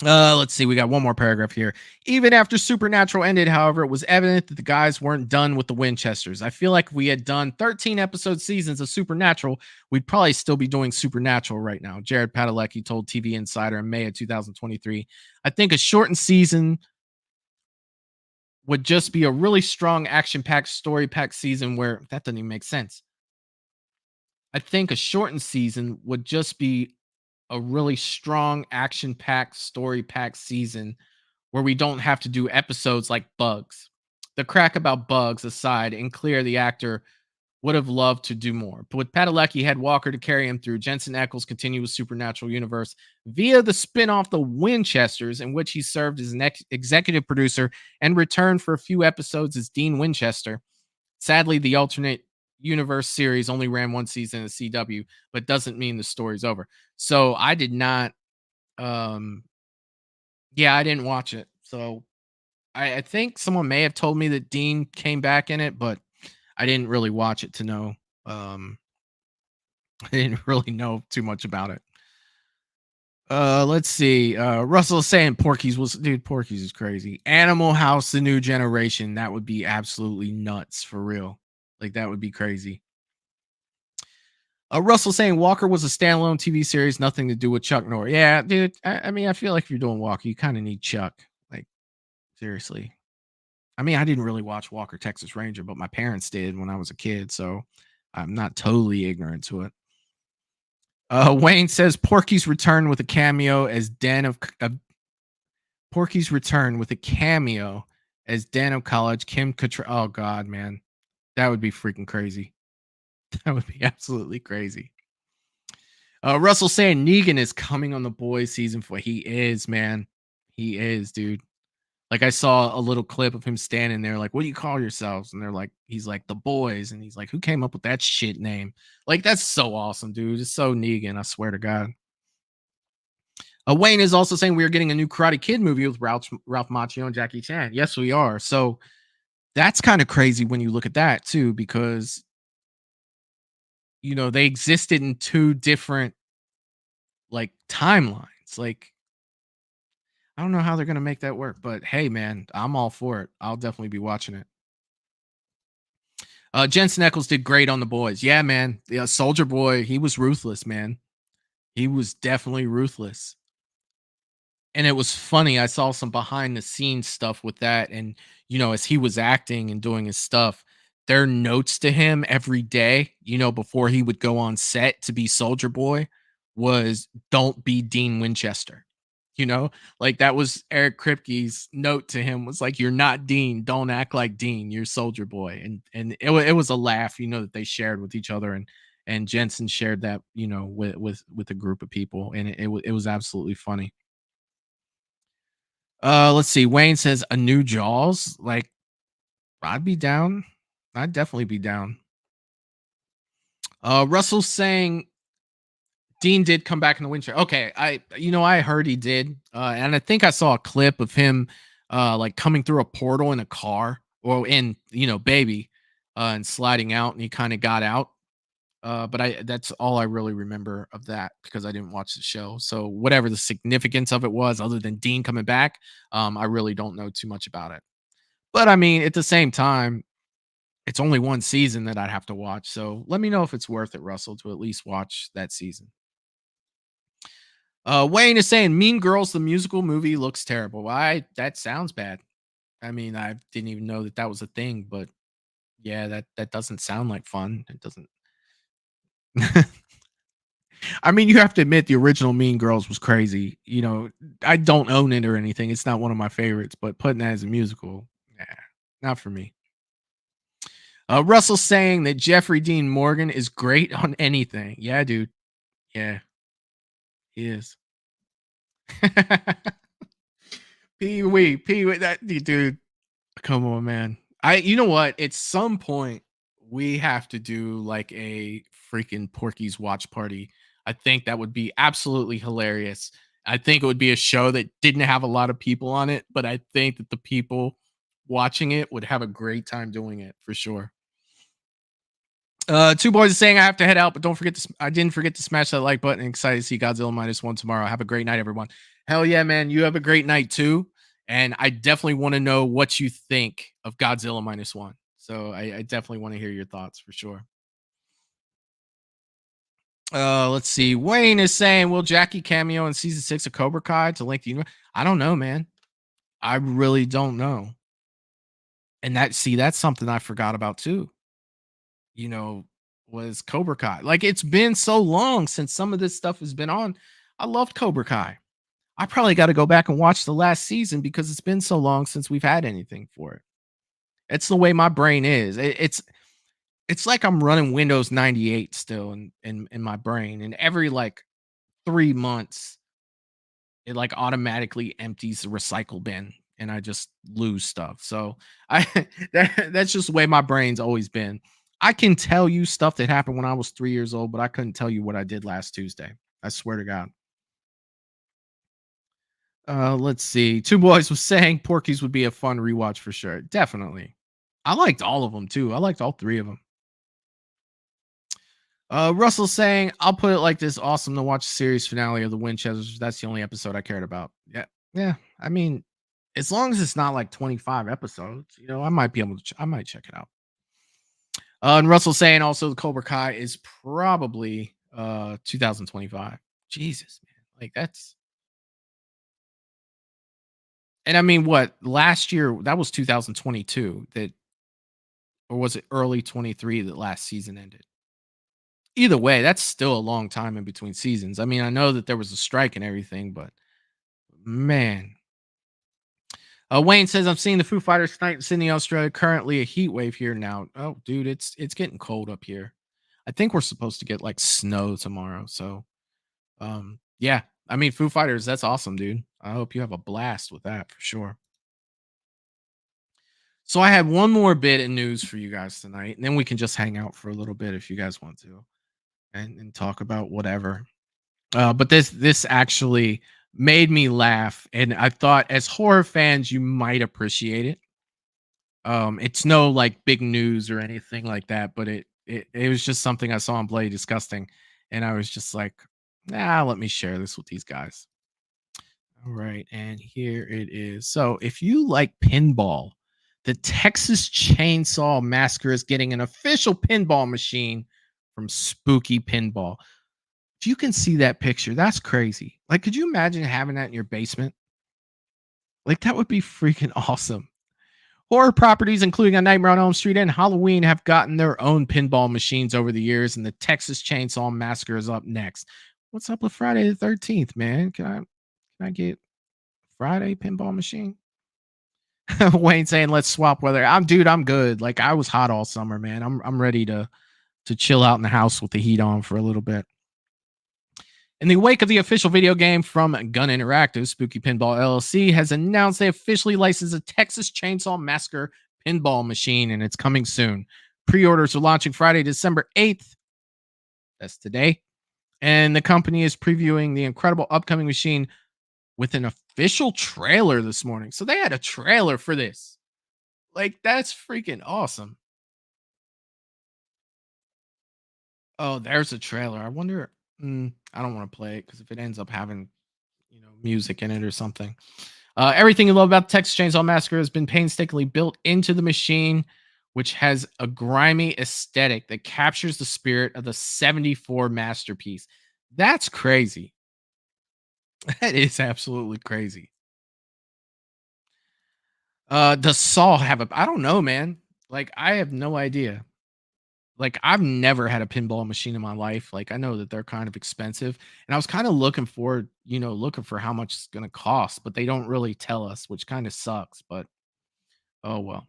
Let's see. We got one more paragraph here. Even after Supernatural ended, however, it was evident that the guys weren't done with the Winchesters. I feel like if we had done 13 episode seasons of Supernatural, we'd probably still be doing Supernatural right now. Jared Padalecki told TV Insider in May of 2023. I think a shortened season would just be a really strong action-packed, story-packed season where that doesn't even make sense. I think a shortened season would just be a really strong action-packed, story-packed season where we don't have to do episodes like Bugs. The crack about Bugs aside, and clear, the actor would have loved to do more. But with Padalecki, he had Walker to carry him through. Jensen Ackles continued with Supernatural Universe via the spin-off The Winchesters, in which he served as an executive producer and returned for a few episodes as Dean Winchester. Sadly, the alternate universe series only ran one season of CW, but doesn't mean the story's over. So I did not I didn't watch it. So I think someone may have told me that Dean came back in it, but I didn't really watch it to know. I didn't really know too much about it. Let's see. Russell is saying Porky's is crazy. Animal House, the new generation. That would be absolutely nuts for real. Like, that would be crazy. Russell saying Walker was a standalone TV series, nothing to do with Chuck Norris. Yeah, dude. I mean, I feel like if you're doing Walker, you kind of need Chuck. Like, seriously. I mean, I didn't really watch Walker, Texas Ranger, but my parents did when I was a kid, so I'm not totally ignorant to it. Wayne says Porky's return with a cameo as Dan of Porky's return with a cameo as Dan of College. Kim Cattrall. Oh God, man, that would be freaking crazy. That would be absolutely crazy. Russell saying Negan is coming on The Boys season 4. He is, man. He is, dude. Like, I saw a little clip of him standing there, like, what do you call yourselves? And they're like, he's like, The Boys. And he's like, who came up with that shit name? Like, that's so awesome, dude. It's so Negan, I swear to God. Wayne is also saying we are getting a new Karate Kid movie with Ralph Macchio and Jackie Chan. Yes, we are. So that's kind of crazy when you look at that, too, because, you know, they existed in two different, like, timelines. Like, I don't know how they're going to make that work, but hey, man, I'm all for it. I'll definitely be watching it. Jensen Ackles did great on The Boys. Yeah, man. Yeah, Soldier Boy, he was ruthless, man. He was definitely ruthless. And it was funny. I saw some behind the scenes stuff with that. And, you know, as he was acting and doing his stuff, their notes to him every day, you know, before he would go on set to be Soldier Boy was, don't be Dean Winchester. You know, like, that was Eric Kripke's note to him, was like, you're not Dean. Don't act like Dean. You're Soldier Boy. And it was a laugh, you know, that they shared with each other. And Jensen shared that, you know, with a group of people. And it was absolutely funny. Let's see. Wayne says a new Jaws. Like, I'd be down. I'd definitely be down. Russell's saying Dean did come back in the winter. Okay, I heard he did, and I think I saw a clip of him, like coming through a portal in a car, or in Baby, and sliding out, and he kind of got out. But that's all I really remember of that because I didn't watch the show. So whatever the significance of it was, other than Dean coming back, I really don't know too much about it. But I mean, at the same time, it's only one season that I'd have to watch. So let me know if it's worth it, Russell, to at least watch that season. Wayne is saying Mean Girls the musical movie looks terrible. That sounds bad. I mean, I didn't even know that was a thing, but yeah, that doesn't sound like fun. It doesn't. I mean, you have to admit the original Mean Girls was crazy. I don't own it or anything. It's not one of my favorites, but putting that as a musical, nah, not for me. Russell saying that Jeffrey Dean Morgan is great on anything. Yeah, dude. Yeah, he is. Pee wee, that dude. Come on, man. You know what? At some point, we have to do like a freaking Porky's watch party. I think that would be absolutely hilarious. I think it would be a show that didn't have a lot of people on it, but I think that the people watching it would have a great time doing it for sure. Two boys are saying I have to head out, but don't forget I didn't forget to smash that like button. Excited to see Godzilla -1 tomorrow. Have a great night, everyone. Hell yeah, man. You have a great night too. And I definitely want to know what you think of Godzilla -1. So I definitely want to hear your thoughts for sure. Let's see. Wayne is saying, will Jackie cameo in season 6 of Cobra Kai to link the universe? I don't know, man. I really don't know. And that's something I forgot about too. Was Cobra Kai. Like, it's been so long since some of this stuff has been on. I loved Cobra Kai. I probably got to go back and watch the last season because it's been so long since we've had anything for it. It's the way my brain is. It's like I'm running Windows 98 still in my brain, and every like 3 months it like automatically empties the recycle bin and I just lose stuff. So that's just the way my brain's always been. I can tell you stuff that happened when I was 3 years old, but I couldn't tell you what I did last Tuesday. I swear to God. Let's see. Two boys was saying Porky's would be a fun rewatch for sure. Definitely. I liked all of them too. I liked all 3 of them. Russell saying, I'll put it like this: awesome to watch the series finale of the Winchesters. That's the only episode I cared about. Yeah. I mean, as long as it's not like 25 episodes, I might be able to. I might check it out. And Russell saying also the Cobra Kai is probably 2025. Jesus, man, like that's. And I mean, what last year that was 2022 or was it early 23 that last season ended? Either way, that's still a long time in between seasons. I mean, I know that there was a strike and everything, but man. Wayne says, I'm seeing the Foo Fighters tonight in Sydney, Australia. Currently a heat wave here now. Oh, dude, it's getting cold up here. I think we're supposed to get like snow tomorrow. So, yeah. I mean, Foo Fighters, that's awesome, dude. I hope you have a blast with that for sure. So I had one more bit of news for you guys tonight, and then we can just hang out for a little bit if you guys want to and talk about whatever. But this actually made me laugh, and I thought as horror fans you might appreciate it. It's no like big news or anything like that, but it was just something I saw on Bloody Disgusting, and I was just like, let me share this with these guys. All right, and here it is. So if you like pinball, the Texas Chainsaw Massacre is getting an official pinball machine from Spooky Pinball. If you can see that picture, that's crazy. Like, could you imagine having that in your basement? Like, that would be freaking awesome. Horror properties, including A Nightmare on Elm Street and Halloween, have gotten their own pinball machines over the years, and the Texas Chainsaw Massacre is up next. What's up with Friday the 13th, man? Can I get Friday pinball machine? Wayne saying, let's swap weather. I'm good. Like, I was hot all summer, man. I'm ready to chill out in the house with the heat on for a little bit. In the wake of the official video game from Gun Interactive, Spooky Pinball LLC has announced they officially licensed a Texas Chainsaw Massacre pinball machine, and it's coming soon. Pre-orders are launching Friday, December 8th. That's today. And the company is previewing the incredible upcoming machine with an official trailer this morning. So they had a trailer for this. Like, that's freaking awesome. Oh, there's a trailer. I wonder. I don't want to play it because if it ends up having, music in it or something. Everything you love about the Texas Chainsaw Massacre has been painstakingly built into the machine, which has a grimy aesthetic that captures the spirit of the 74 masterpiece. That's crazy. That is absolutely crazy. Does Saw have a? I don't know, man. Like, I have no idea. Like, I've never had a pinball machine in my life. Like, I know that they're kind of expensive, and I was kind of looking looking for how much it's gonna cost, but they don't really tell us, which kind of sucks. But oh well,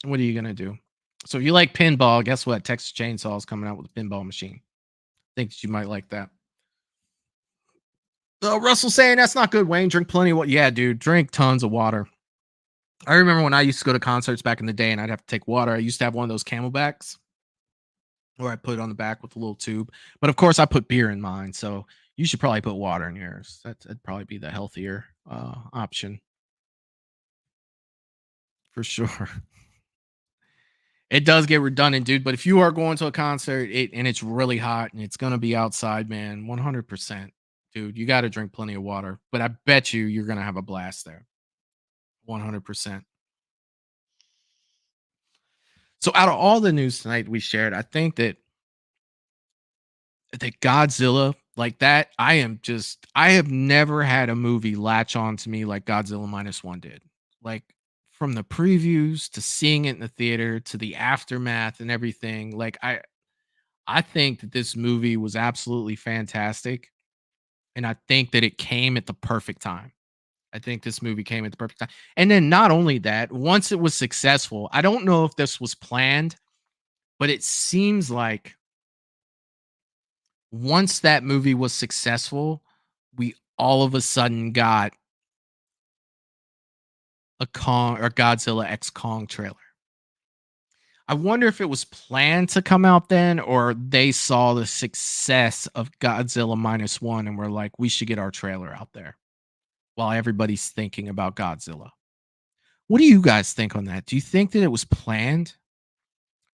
what are you gonna do? So if you like pinball, guess what? Texas Chainsaw is coming out with a pinball machine. Think that you might like that. Russell saying that's not good, Wayne. Drink plenty of water. Yeah, dude, drink tons of water. I remember when I used to go to concerts back in the day and I'd have to take water. I used to have one of those camelbacks where I put it on the back with a little tube. But of course, I put beer in mine. So you should probably put water in yours. That'd probably be the healthier option for sure. It does get redundant, dude. But if you are going to a concert and it's really hot and it's going to be outside, man, 100%, dude, you got to drink plenty of water. But I bet you're going to have a blast there. 100%. So out of all the news tonight we shared, I think that Godzilla, like that, I have never had a movie latch on to me like Godzilla minus one did. Like, from the previews to seeing it in the theater to the aftermath and everything. Like, I think that this movie was absolutely fantastic. And I think that it came at the perfect time. I think this movie came at the perfect time. And then not only that, once it was successful, I don't know if this was planned, but it seems like once that movie was successful, we all of a sudden got a Kong or Godzilla X Kong trailer. I wonder if it was planned to come out then, or they saw the success of Godzilla minus one and were like, we should get our trailer out there while everybody's thinking about Godzilla. What do you guys think on that? Do you think that it was planned?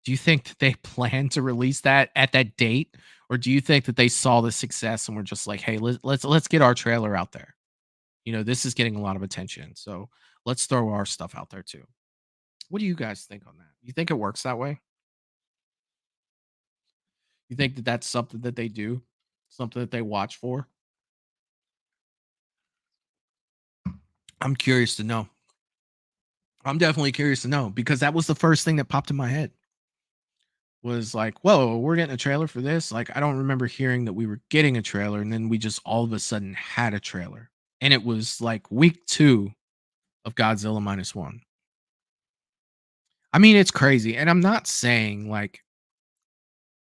Do you think that they planned to release that at that date, or do you think that they saw the success and were just like, "Hey, let's get our trailer out there. This is getting a lot of attention, so let's throw our stuff out there too." What do you guys think on that? You think it works that way? You think that that's something that they do, something that they watch for? I'm curious to know. I'm definitely curious to know because that was the first thing that popped in my head. Was like, whoa, we're getting a trailer for this. Like, I don't remember hearing that we were getting a trailer, and then we just all of a sudden had a trailer. And it was like week 2 of Godzilla minus one. I mean, it's crazy. And I'm not saying like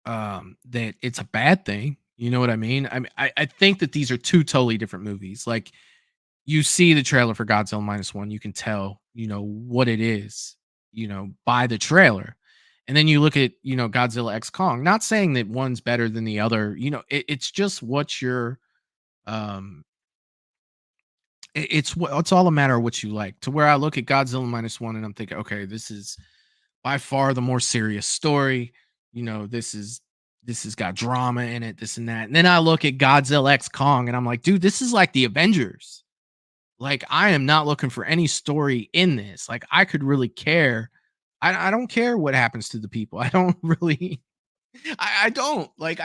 that it's a bad thing. You know what I mean? I think that these are two totally different movies. Like, you see the trailer for Godzilla minus one, you can tell, what it is, by the trailer. And then you look at, Godzilla X Kong, not saying that one's better than the other, it's just what you're, it's all a matter of what you like. To where I look at Godzilla minus one and I'm thinking, okay, this is by far the more serious story. This has got drama in it, this and that. And then I look at Godzilla X Kong and I'm like, dude, this is like the Avengers. Like, I am not looking for any story in this. Like, I could really care. I don't care what happens to the people. I don't really. I don't like.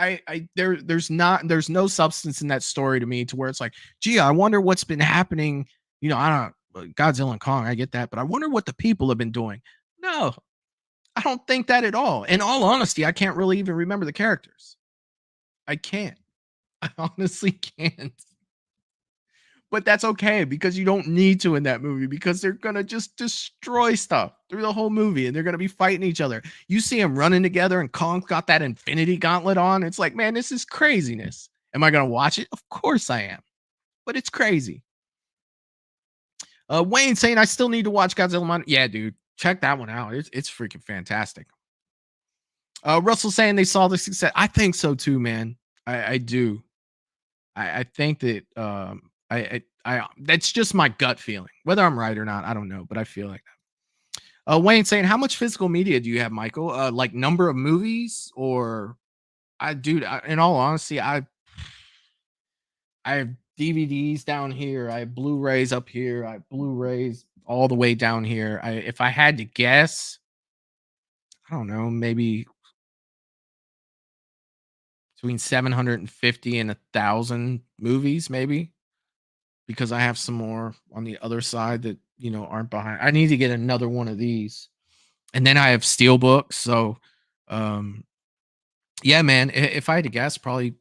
There's no substance in that story to me to where it's like, gee, I wonder what's been happening. I don't Godzilla and Kong. I get that, but I wonder what the people have been doing. No, I don't think that at all. In all honesty, I can't really even remember the characters. I can't. I honestly can't. But that's okay because you don't need to in that movie because they're going to just destroy stuff through the whole movie and they're going to be fighting each other. You see them running together and Kong's got that infinity gauntlet on. It's like, man, this is craziness. Am I going to watch it? Of course I am. But it's crazy. Wayne saying I still need to watch Godzilla. Yeah, dude. Check that one out. It's freaking fantastic. Russell saying they saw the success. I think so too, man. I do. I think that that's just my gut feeling. Whether I'm right or not, I don't know, but I feel like that. Wayne saying, how much physical media do you have, Michael? Like number of movies, or in all honesty, I have DVDs down here. I have Blu-rays up here. I have Blu-rays all the way down here. If I had to guess, I don't know, maybe between 750 and 1,000 movies, maybe, because I have some more on the other side that aren't behind. I need to get another one of these, and then I have steelbooks. So, yeah, man. If I had to guess, probably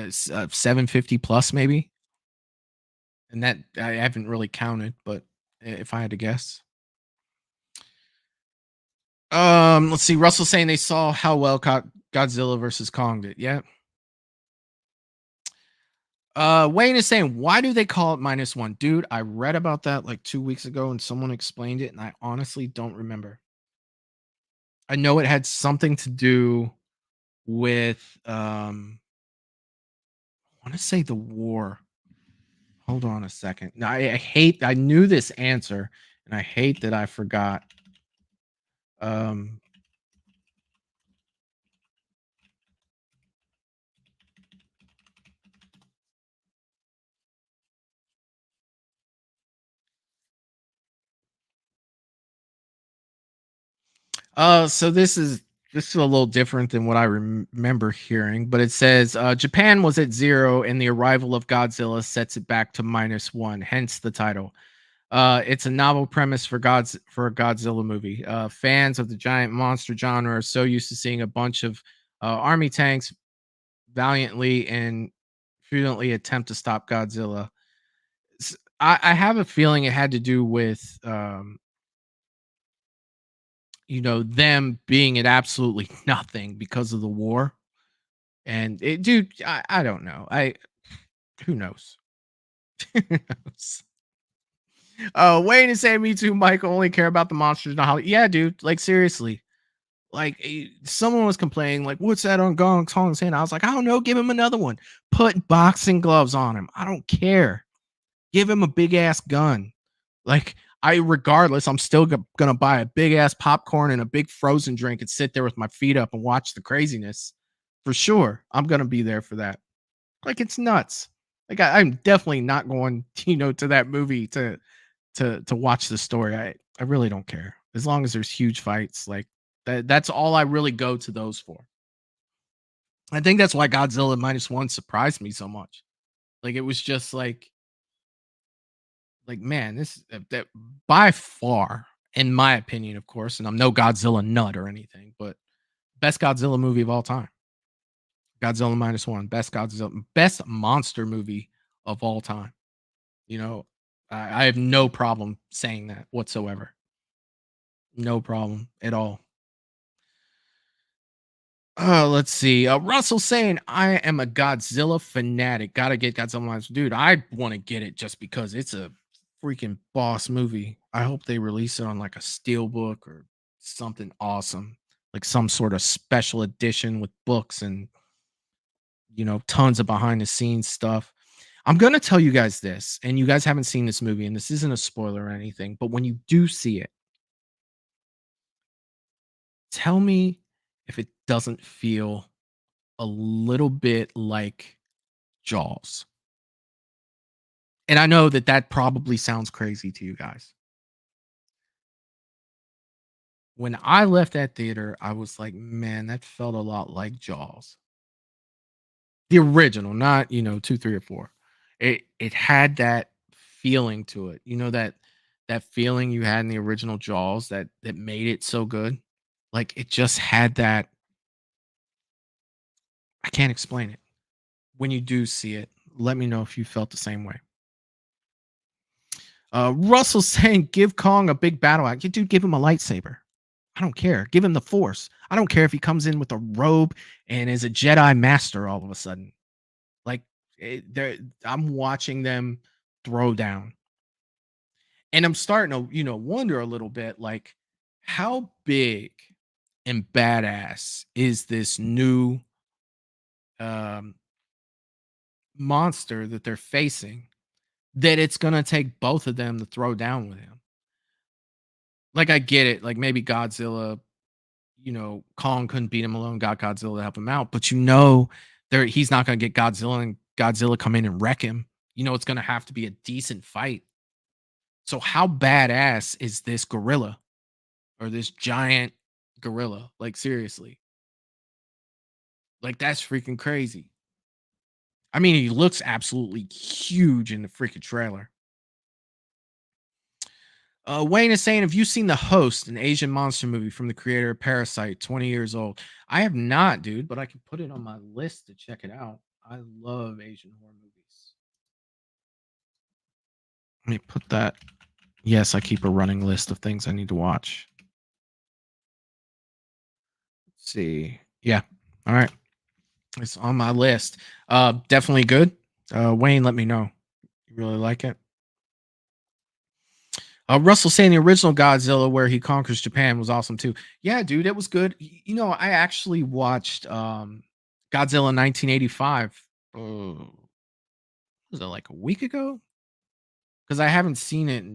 750 plus, maybe. And that I haven't really counted, but if I had to guess. Let's see. Russell saying they saw how well Godzilla versus Kong did. Yeah. Wayne is saying, why do they call it -1? Dude, I read about that like 2 weeks ago and someone explained it, and I honestly don't remember. I know it had something to do with I want to say the war. Hold on a second. No, I knew this answer and I hate that I forgot. Um so this is a little different than what I remember hearing, but it says Japan was at 0 and the arrival of Godzilla sets it back to -1, hence the title. It's a novel premise for a Godzilla movie. Fans of the giant monster genre are so used to seeing a bunch of army tanks valiantly and prudently attempt to stop Godzilla. I have a feeling it had to do with them being at absolutely nothing because of the war. And dude, I don't know. Who knows? Who knows? Wayne is saying, me too, Michael. Only care about the monsters, not how. Yeah, dude. Like seriously. Like someone was complaining, like, what's that on Gong Kong's hand? I was like, I don't know. Give him another one. Put boxing gloves on him. I don't care. Give him a big ass gun. Like regardless, I'm still gonna buy a big ass popcorn and a big frozen drink and sit there with my feet up and watch the craziness. For sure, I'm gonna be there for that. Like it's nuts. Like I'm definitely not going, to that movie to watch the story. I really don't care as long as there's huge fights. Like that's all I really go to those for. I think that's why Godzilla -1 surprised me so much. Like it was just like man, this that by far, in my opinion, of course, and I'm no Godzilla nut or anything, but best Godzilla movie of all time. Godzilla -1, best monster movie of all time. I have no problem saying that whatsoever. No problem at all. Let's see. Russell saying, I am a Godzilla fanatic. Gotta get Godzilla minus. Dude, I want to get it just because it's a freaking boss movie. I hope they release it on like a steelbook or something awesome. Like some sort of special edition with books and tons of behind the scenes stuff. I'm gonna tell you guys this, and you guys haven't seen this movie, and this isn't a spoiler or anything, but when you do see it, tell me if it doesn't feel a little bit like Jaws. And I know that that probably sounds crazy to you guys. When I left that theater, I was like, man, that felt a lot like Jaws. The original, not, 2, 3, or 4. It had that feeling to it. That feeling you had in the original Jaws that made it so good. Like it just had that. I can't explain it. When you do see it, let me know if you felt the same way. Russell saying, give Kong a big battle act. Dude, give him a lightsaber. I don't care. Give him the Force. I don't care if he comes in with a robe and is a Jedi master all of a sudden. Like, I'm watching them throw down. And I'm starting to, wonder a little bit, like, how big and badass is this new um, monster that they're facing that it's gonna take both of them to throw down with him. Like I get it, like maybe Godzilla, Kong couldn't beat him alone, got Godzilla to help him out, but there he's not gonna get Godzilla and Godzilla come in and wreck him. It's gonna have to be a decent fight. So how badass is this gorilla or this giant gorilla? Like seriously. Like that's freaking crazy. I mean, he looks absolutely huge in the freaking trailer. Wayne is saying, have you seen The Host, an Asian monster movie from the creator of Parasite, 20 years old? I have not, dude, but I can put it on my list to check it out. I love Asian horror movies. Let me put that. Yes, I keep a running list of things I need to watch. Let's see. Yeah. All right. It's on my list. Definitely good. Wayne, let me know. You really like it? Russell saying the original Godzilla where he conquers Japan was awesome too. Yeah, dude, it was good. I actually watched Godzilla 1985. Was it like a week ago? Because I haven't seen it.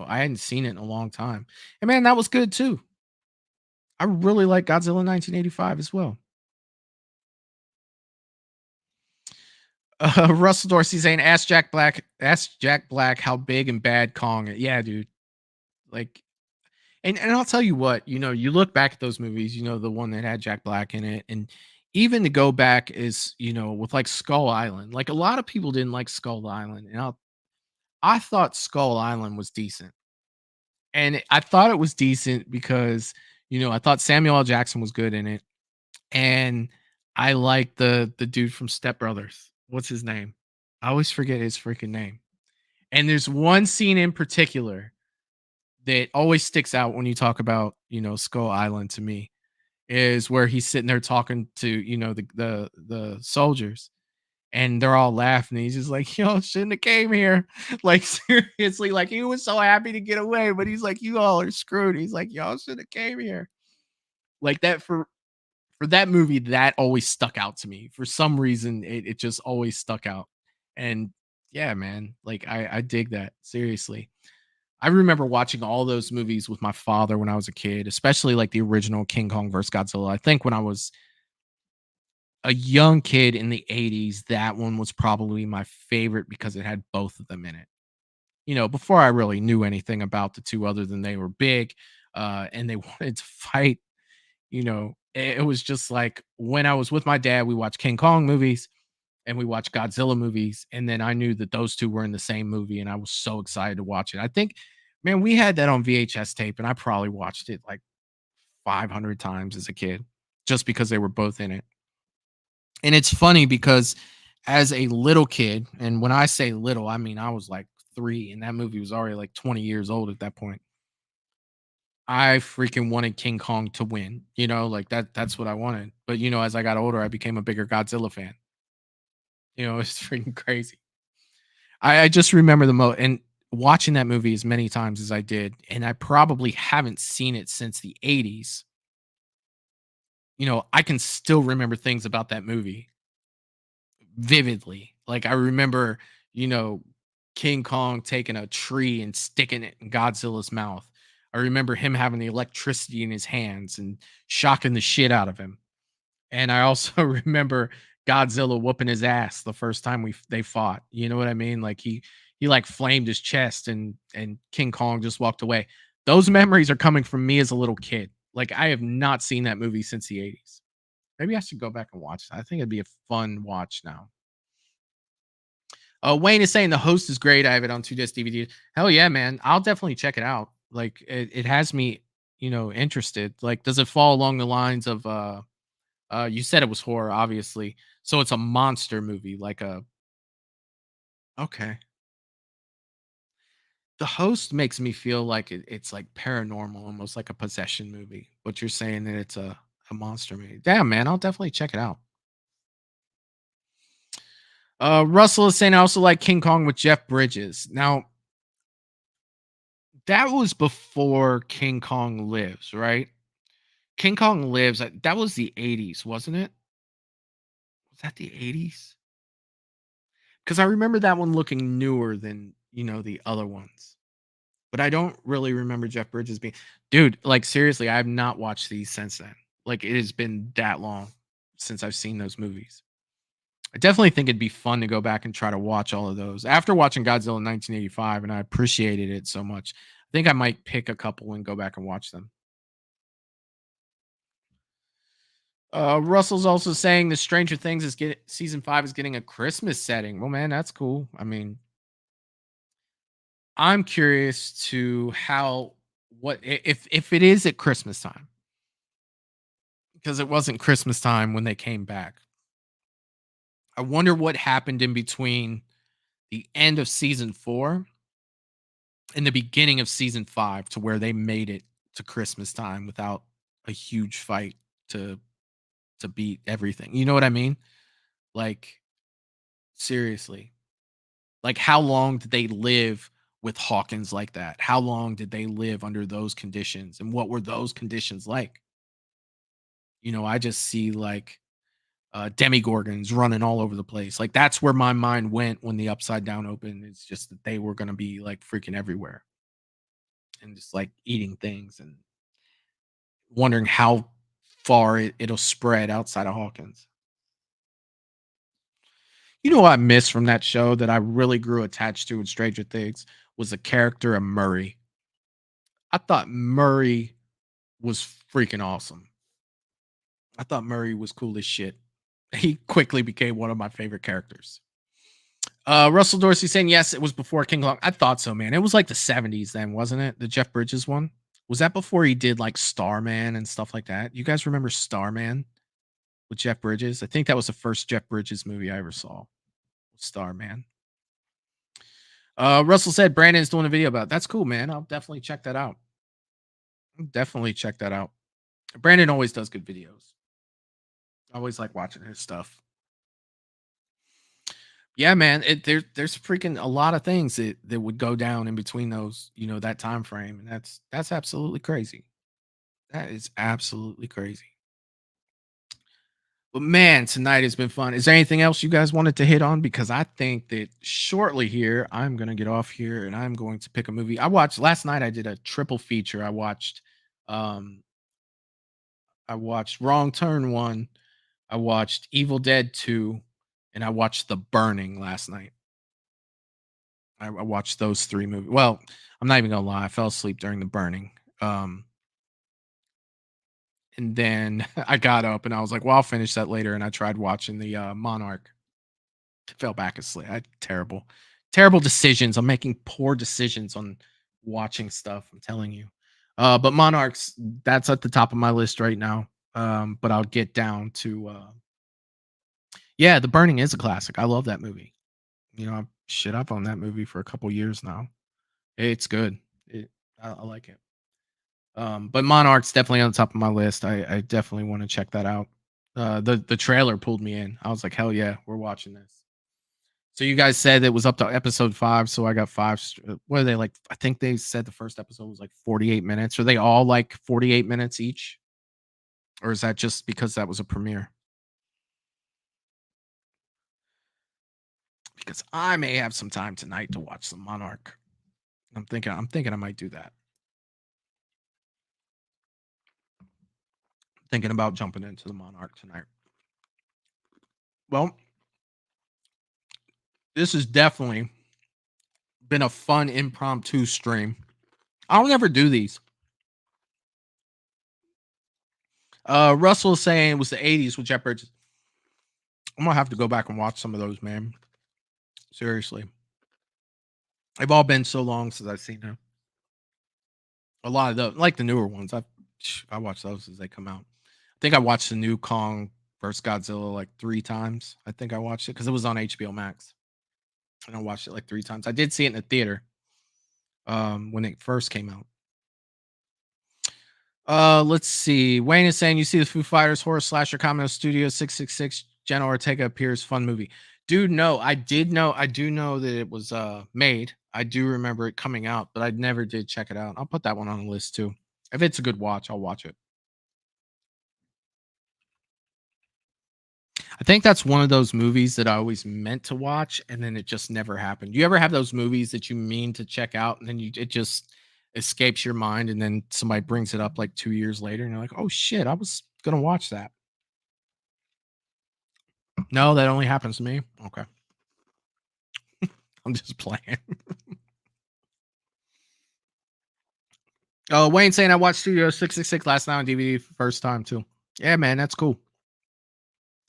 I hadn't seen it in a long time. And man, that was good too. I really like Godzilla 1985 as well. Russell Dorsey saying, ask Jack Black how big and bad Kong is. Yeah, dude. Like, and I'll tell you what, you look back at those movies, the one that had Jack Black in it, and even to go back is, with like Skull Island. Like a lot of people didn't like Skull Island, and I thought Skull Island was decent. And I thought it was decent because, I thought Samuel L. Jackson was good in it. And I like the dude from Step Brothers. What's his name? I always forget his freaking name. And there's one scene in particular that always sticks out when you talk about, Skull Island to me, is where he's sitting there talking to, the soldiers, and they're all laughing. He's just like, yo, shouldn't have came here. Like seriously, like he was so happy to get away, but he's like, you all are screwed. He's like, y'all should have came here. Like that for that movie, that always stuck out to me. For some reason, it just always stuck out. And yeah, man, like I dig that. Seriously. I remember watching all those movies with my father when I was a kid, especially like the original King Kong vs. Godzilla. I think when I was a young kid in the 80s, that one was probably my favorite because it had both of them in it. Before I really knew anything about the two other than they were big and they wanted to fight, it was just like when I was with my dad, we watched King Kong movies and we watched Godzilla movies, and then I knew that those two were in the same movie, and I was so excited to watch it. I think, man, we had that on VHS tape, and I probably watched it like 500 times as a kid just because they were both in it. And it's funny because as a little kid, and when I say little, I mean I was like 3, and that movie was already like 20 years old at that point. I freaking wanted King Kong to win, like that's what I wanted. But as I got older, I became a bigger Godzilla fan. It's freaking crazy. I just remember the most, and watching that movie as many times as I did, and I probably haven't seen it since the 80s. I can still remember things about that movie vividly. Like I remember, King Kong taking a tree and sticking it in Godzilla's mouth. I remember him having the electricity in his hands and shocking the shit out of him. And I also remember Godzilla whooping his ass the first time they fought. You know what I mean? Like he like flamed his chest and King Kong just walked away. Those memories are coming from me as a little kid. Like I have not seen that movie since the 80s. Maybe I should go back and watch it. I think it'd be a fun watch now. Wayne is saying The Host is great. I have it on 2-disc DVD. Hell yeah, man. I'll definitely check it out. Like it has me, interested. Like, does it fall along the lines of you said it was horror, obviously. So it's a monster movie, like a okay. The Host makes me feel like it's like paranormal, almost like a possession movie. But you're saying that it's a monster movie. Damn, man, I'll definitely check it out. Russell is saying I also like King Kong with Jeff Bridges. Now, that was before King Kong Lives, right? King Kong Lives. That was the 80s, wasn't it? Was that the 80s? Because I remember that one looking newer than the other ones. But I don't really remember Jeff Bridges being, dude. Like seriously, I have not watched these since then. Like it has been that long since I've seen those movies. I definitely think it'd be fun to go back and try to watch all of those after watching Godzilla in 1985, and I appreciated it so much. I think I might pick a couple and go back and watch them. Russell's also saying the Stranger Things is season 5 is getting a Christmas setting. Well, man, that's cool. I mean, I'm curious to how what if it is at Christmas time, because it wasn't Christmas time when they came back. I wonder what happened in between the end of season 4 and the beginning of season 5 to where they made it to Christmas time without a huge fight to beat everything. You know what I mean? Like seriously. Like how long did they live with Hawkins like that? How long did they live under those conditions? And what were those conditions like? I just see like demigorgons running all over the place. Like that's where my mind went when the Upside Down opened. It's just that they were going to be like freaking everywhere and just like eating things and wondering how far it'll spread outside of Hawkins. What I missed from that show that I really grew attached to in Stranger Things was the character of Murray. I thought Murray was freaking awesome. I thought Murray was cool as shit. He quickly became one of my favorite characters. Russell Dorsey saying, yes, it was before King Kong. I thought so, man. It was like the 70s then, wasn't it? The Jeff Bridges one. Was that before he did like Starman and stuff like that? You guys remember Starman with Jeff Bridges? I think that was the first Jeff Bridges movie I ever saw. Starman. Russell said Brandon's doing a video about it. That's cool, man. I'll definitely check that out. Brandon always does good videos. I always like watching his stuff. Yeah, man. There's freaking a lot of things that would go down in between those, that time frame, and that's absolutely crazy. That is absolutely crazy. But man, tonight has been fun. Is there anything else you guys wanted to hit on? Because I think that shortly here, I'm gonna get off here and I'm going to pick a movie. I watched last night. I did a triple feature. Um, I watched Wrong Turn 1. I watched Evil Dead 2, and I watched The Burning last night. I watched those 3 movies. Well, I'm not even gonna lie. I fell asleep during The Burning. And then I got up and I was like, well, I'll finish that later. And I tried watching the Monarch. Fell back asleep. I had terrible decisions. I'm making poor decisions on watching stuff. I'm telling you. But Monarchs, that's at the top of my list right now. But I'll get down to yeah, The Burning is a classic. I love that movie. I've shit up on that movie for a couple years now. It's good. I like it. But Monarch's definitely on the top of my list. I definitely want to check that out. The trailer pulled me in. I was like, hell yeah, we're watching this. So you guys said it was up to episode 5, so I got 5. What are they like? I think they said the first episode was like 48 minutes. Are they all like 48 minutes each? Or is that just because that was a premiere? Because I may have some time tonight to watch some Monarch. I'm thinking I might do that. Thinking about jumping into the Monarch tonight. Well, this has definitely been a fun impromptu stream. I don't ever do these. Russell is saying it was the 80s with Jeff Bridges. I'm gonna have to go back and watch some of those, man. Seriously. They've all been so long since I've seen them. A lot of those, like the newer ones, I watch those as they come out. I think I watched the new Kong vs. Godzilla like 3 times. I think I watched it because it was on HBO Max. And I watched it like 3 times. I did see it in the theater when it first came out. Let's see. Wayne is saying you see the Foo Fighters horror slasher Commodore Studio 666 Jenna Ortega appears fun movie. Dude, no, I do know that it was made. I do remember it coming out, but I never did check it out. I'll put that one on the list too. If it's a good watch, I'll watch it. I think that's one of those movies that I always meant to watch and then it just never happened. Do you ever have those movies that you mean to check out and then it just escapes your mind and then somebody brings it up like 2 years later and you're like, "Oh shit, I was gonna watch that." No, that only happens to me. Okay. I'm just playing. Oh, Wayne saying I watched Studio 666 last night on DVD for the first time too. Yeah, man, that's cool.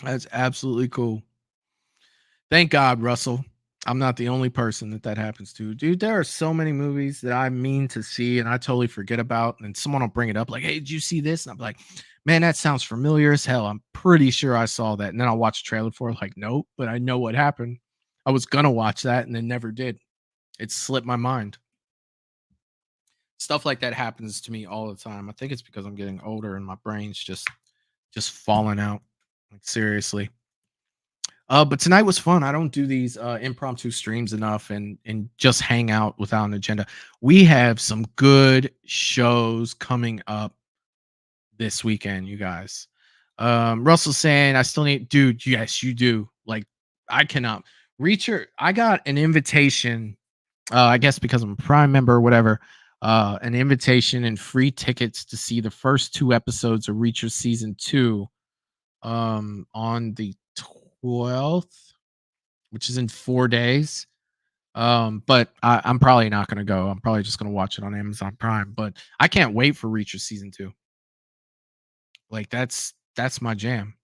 That's absolutely cool. Thank God, Russell. I'm not the only person that happens to. Dude, there are so many movies that I mean to see and I totally forget about. And someone will bring it up like, "Hey, did you see this?" And I'm like, "Man, that sounds familiar as hell. I'm pretty sure I saw that." And then I'll watch a trailer for it, like, "Nope, but I know what happened. I was gonna watch that and then never did. It slipped my mind." Stuff like that happens to me all the time. I think it's because I'm getting older and my brain's just falling out. Like seriously. But tonight was fun. I don't do these impromptu streams enough and just hang out without an agenda. We have some good shows coming up this weekend, you guys. Russell saying I still need, dude. Yes, you do. Like I cannot Reacher. I got an invitation. I guess because I'm a Prime member or whatever. An invitation and free tickets to see the first 2 episodes of Reacher season 2 on the 12th, which is in 4 days. But I'm probably not gonna go. I'm probably just gonna watch it on Amazon Prime. But I can't wait for Reacher season 2. Like that's my jam.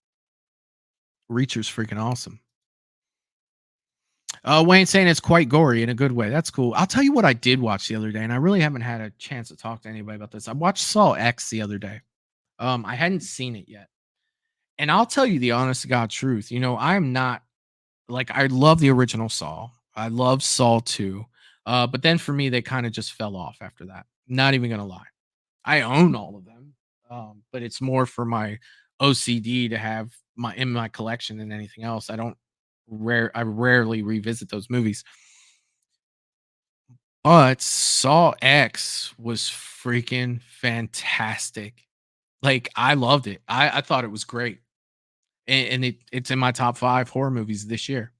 Reacher's freaking awesome. Wayne saying it's quite gory in a good way. That's cool. I'll tell you what I did watch the other day, and I really haven't had a chance to talk to anybody about this. I watched Saw X the other day. I hadn't seen it yet. And I'll tell you the honest to God truth. You know, I'm not like I love the original Saw. I love Saw 2. But then for me, they kind of just fell off after that. Not even gonna lie. I own all of them. But it's more for my OCD to have my in my collection than anything else. I rarely revisit those movies. But Saw X was freaking fantastic. Like I loved it. I thought it was great. And it's in my top 5 horror movies this year.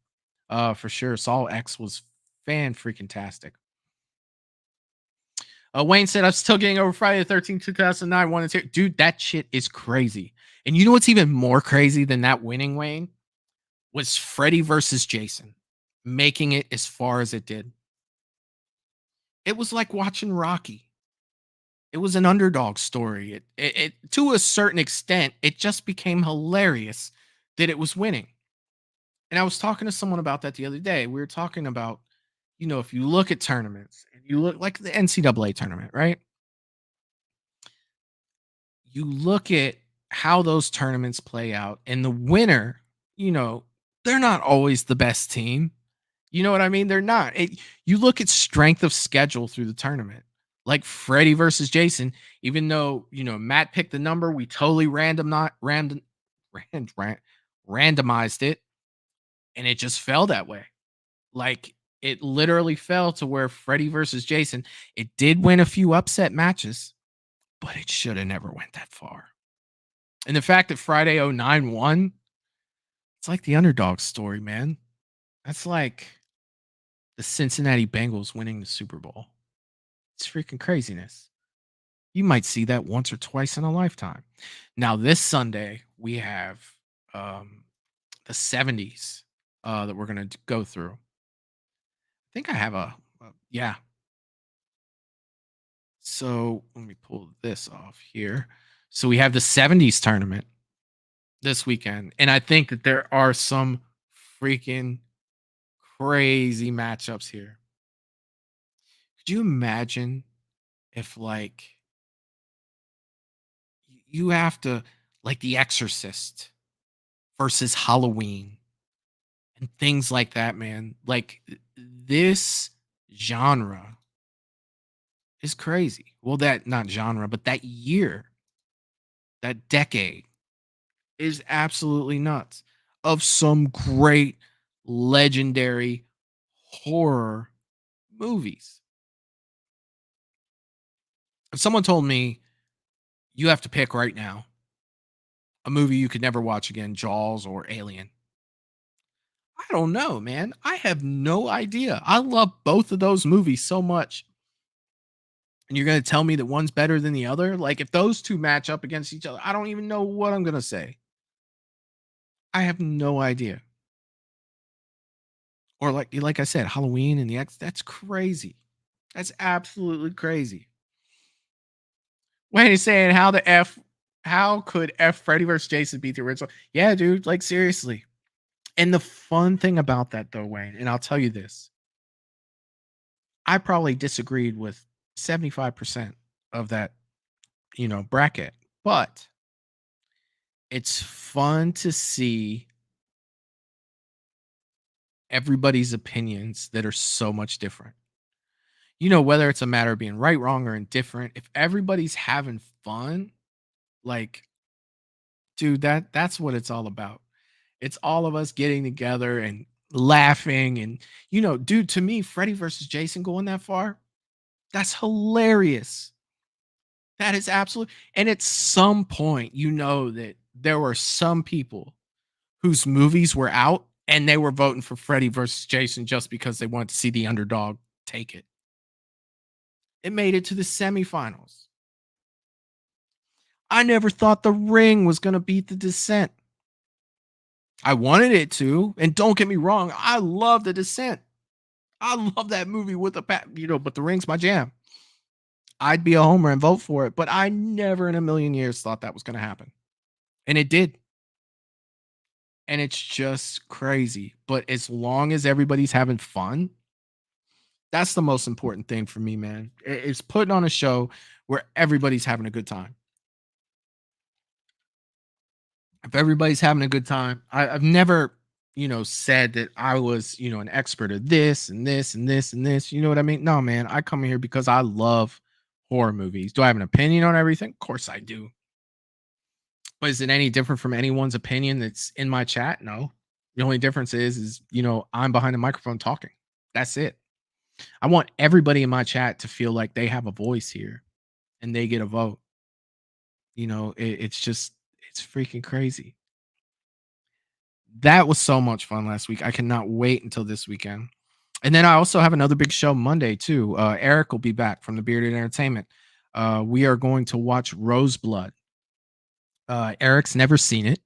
For sure. Saw X was fan freaking tastic. Wayne said, "I'm still getting over Friday the 13th, 2009. One is here." Dude, that shit is crazy. And you know what's even more crazy than that winning, Wayne? Was Freddy versus Jason making it as far as it did. It was like watching Rocky. It was an underdog story. It to a certain extent, it just became hilarious that it was winning. And I was talking to someone about that the other day. We were talking about, you know, if you look at tournaments and you look like the NCAA tournament, right? You look at how those tournaments play out, and the winner, you know, they're not always the best team. You know what I mean? They're not. You look at strength of schedule through the tournament, like Freddie versus Jason. Even though you know Matt picked the number, we totally randomized it, and it just fell that way. Like it literally fell to where Freddie versus Jason. It did win a few upset matches, but it should have never went that far. And the fact that Friday '09 won, it's like the underdog story, man. That's like the Cincinnati Bengals winning the Super Bowl. It's freaking craziness. You might see that once or twice in a lifetime. Now, this Sunday, we have the 70s that we're going to go through. I think I have yeah. So let me pull this off here. So we have the 70s tournament this weekend. And I think that there are some freaking crazy matchups here. Could you imagine if like you have to like The Exorcist versus Halloween and things like that, man? Like this genre is crazy. Well, that not genre, but that year, that decade is absolutely nuts of some great legendary horror movies. If someone told me you have to pick right now a movie you could never watch again, Jaws or Alien, I don't know, man. I have no idea. I love both of those movies so much. And you're going to tell me that one's better than the other? Like, if those two match up against each other, I don't even know what I'm going to say. I have no idea. Or like I said, Halloween and the X, that's crazy. That's absolutely crazy. Wayne is saying how could F Freddy vs. Jason beat the original? Yeah, dude, like seriously. And the fun thing about that though, Wayne, and I'll tell you this. I probably disagreed with 75% of that, bracket. But it's fun to see everybody's opinions that are so much different. Whether it's a matter of being right, wrong, or indifferent, if everybody's having fun, like, dude, that's what it's all about. It's all of us getting together and laughing. And, dude, to me, Freddy versus Jason going that far, that's hilarious. That is absolute. And at some point, that there were some people whose movies were out and they were voting for Freddy versus Jason just because they wanted to see the underdog take it. It made it to the semifinals. I never thought The Ring was going to beat The Descent. I wanted it to, and don't get me wrong, I love The Descent. I love that movie with but The Ring's my jam. I'd be a homer and vote for it, but I never in a million years thought that was going to happen. And it did. And it's just crazy. But as long as everybody's having fun, that's the most important thing for me, man. It's putting on a show where everybody's having a good time. If everybody's having a good time, I've never, said that I was, an expert at this and this and this and this. You know what I mean? No, man. I come here because I love horror movies. Do I have an opinion on everything? Of course I do. But is it any different from anyone's opinion that's in my chat? No. The only difference is I'm behind the microphone talking. That's it. I want everybody in my chat to feel like they have a voice here and they get a vote. It's freaking crazy. That was so much fun last week. I cannot wait until this weekend. And then I also have another big show Monday too. Eric will be back from the Bearded Entertainment. We are going to watch Roseblood. Eric's never seen it.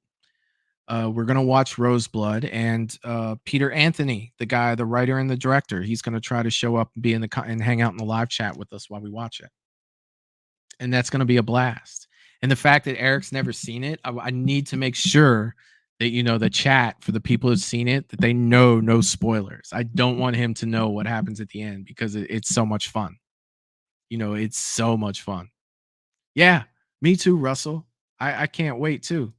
We're going to watch Roseblood, and Peter Anthony, the writer and the director, he's going to try to show up and be and hang out in the live chat with us while we watch it. And that's going to be a blast. And the fact that Eric's never seen it, I need to make sure that, the chat, for the people who've seen it, that they know no spoilers. I don't want him to know what happens at the end because it's so much fun. It's so much fun. Yeah, me too, Russell. I can't wait too.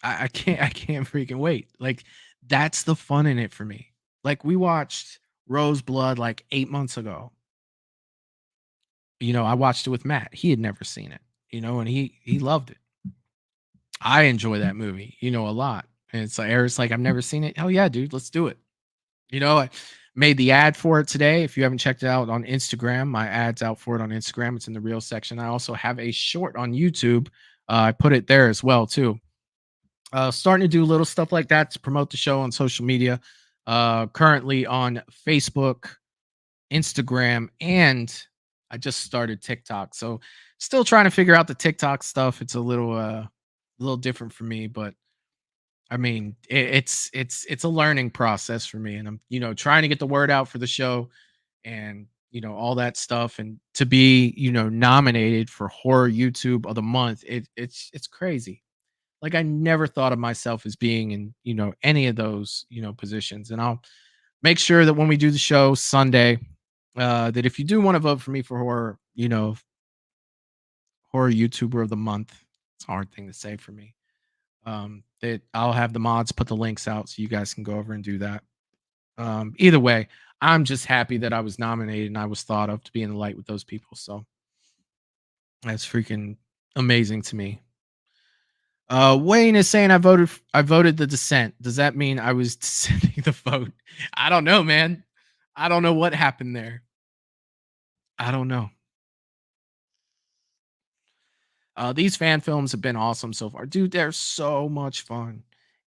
I can't freaking wait. Like, that's the fun in it for me. Like, we watched Roseblood like 8 months ago. I watched it with Matt. He had never seen it, and he loved it. I enjoy that movie, a lot. And it's like Eric's like, I've never seen it. Hell yeah, dude, let's do it. I made the ad for it today. If you haven't checked it out on Instagram, my ad's out for it on Instagram. It's in the reel section. I also have a short on YouTube. I put it there as well too. Starting to do little stuff like that to promote the show on social media. Currently on Facebook, Instagram, and I just started TikTok. So still trying to figure out the TikTok stuff. It's a little different for me, but I mean, it's a learning process for me, and I'm trying to get the word out for the show, and all that stuff, and to be nominated for Horror YouTube of the Month. It's crazy. Like, I never thought of myself as being in any of those positions, and I'll make sure that when we do the show Sunday, that if you do want to vote for me for horror YouTuber of the month, it's a hard thing to say for me. That I'll have the mods put the links out so you guys can go over and do that. Either way, I'm just happy that I was nominated and I was thought of to be in the light with those people. So that's freaking amazing to me. Wayne is saying I voted The Descent. Does that mean I was sending the vote? I don't know, man. I don't know what happened there. I don't know. These fan films have been awesome so far. Dude, they're so much fun.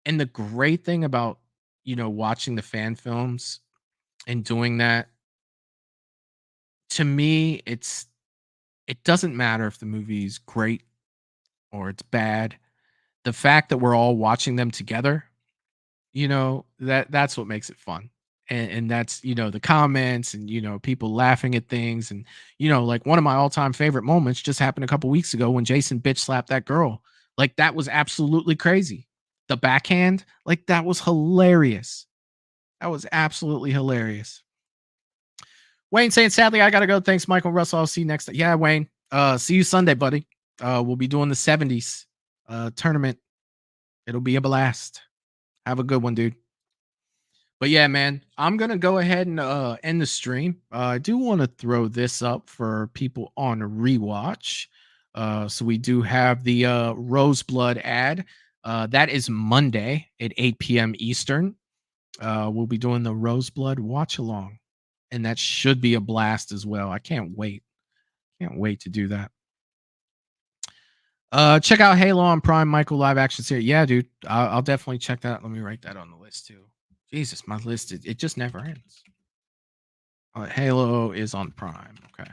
And the great thing about, watching the fan films and doing that, to me, it doesn't matter if the movie's great or it's bad. The fact that we're all watching them together, that's what makes it fun. And that's, the comments and, people laughing at things. And, like one of my all-time favorite moments just happened a couple weeks ago when Jason bitch slapped that girl. Like that was absolutely crazy. The backhand, like that was hilarious. That was absolutely hilarious. Wayne saying, sadly, I gotta go. Thanks, Michael Russell. I'll see you next time. Yeah, Wayne. See you Sunday, buddy. We'll be doing the 70s tournament. It'll be a blast. Have a good one, dude. But yeah, man, I'm gonna go ahead and end the stream. I do want to throw this up for people on rewatch. So we do have the Roseblood ad. That is Monday at 8 p.m. Eastern. We'll be doing the Roseblood watch along, and that should be a blast as well. I can't wait. Can't wait to do that. Check out Halo on Prime. Michael live action series. Yeah, dude. I'll definitely check that. Let me write that on the list too. Jesus, my list it just never ends. Halo is on Prime. Okay.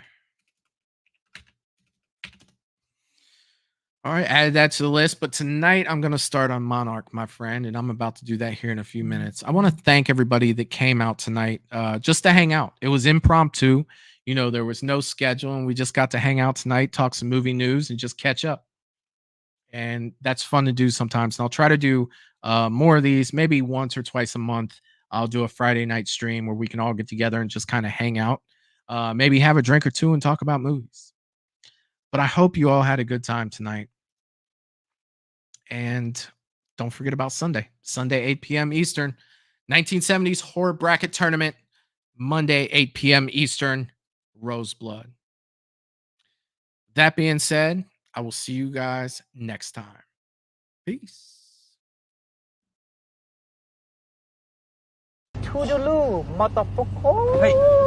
All right, added that to the list. But tonight I'm going to start on Monarch, my friend, and I'm about to do that here in a few minutes. I want to thank everybody that came out tonight just to hang out. It was impromptu. There was no schedule, and we just got to hang out tonight, talk some movie news, and just catch up. And that's fun to do sometimes. And I'll try to do more of these, maybe once or twice a month. I'll do a Friday night stream where we can all get together and just kind of hang out, maybe have a drink or two and talk about movies. But I hope you all had a good time tonight. And don't forget about Sunday, 8 p.m. Eastern, 1970s horror bracket tournament, Monday, 8 p.m. Eastern, Roseblood. That being said, I will see you guys next time. Peace. Toodaloo, motherfucker. Hey.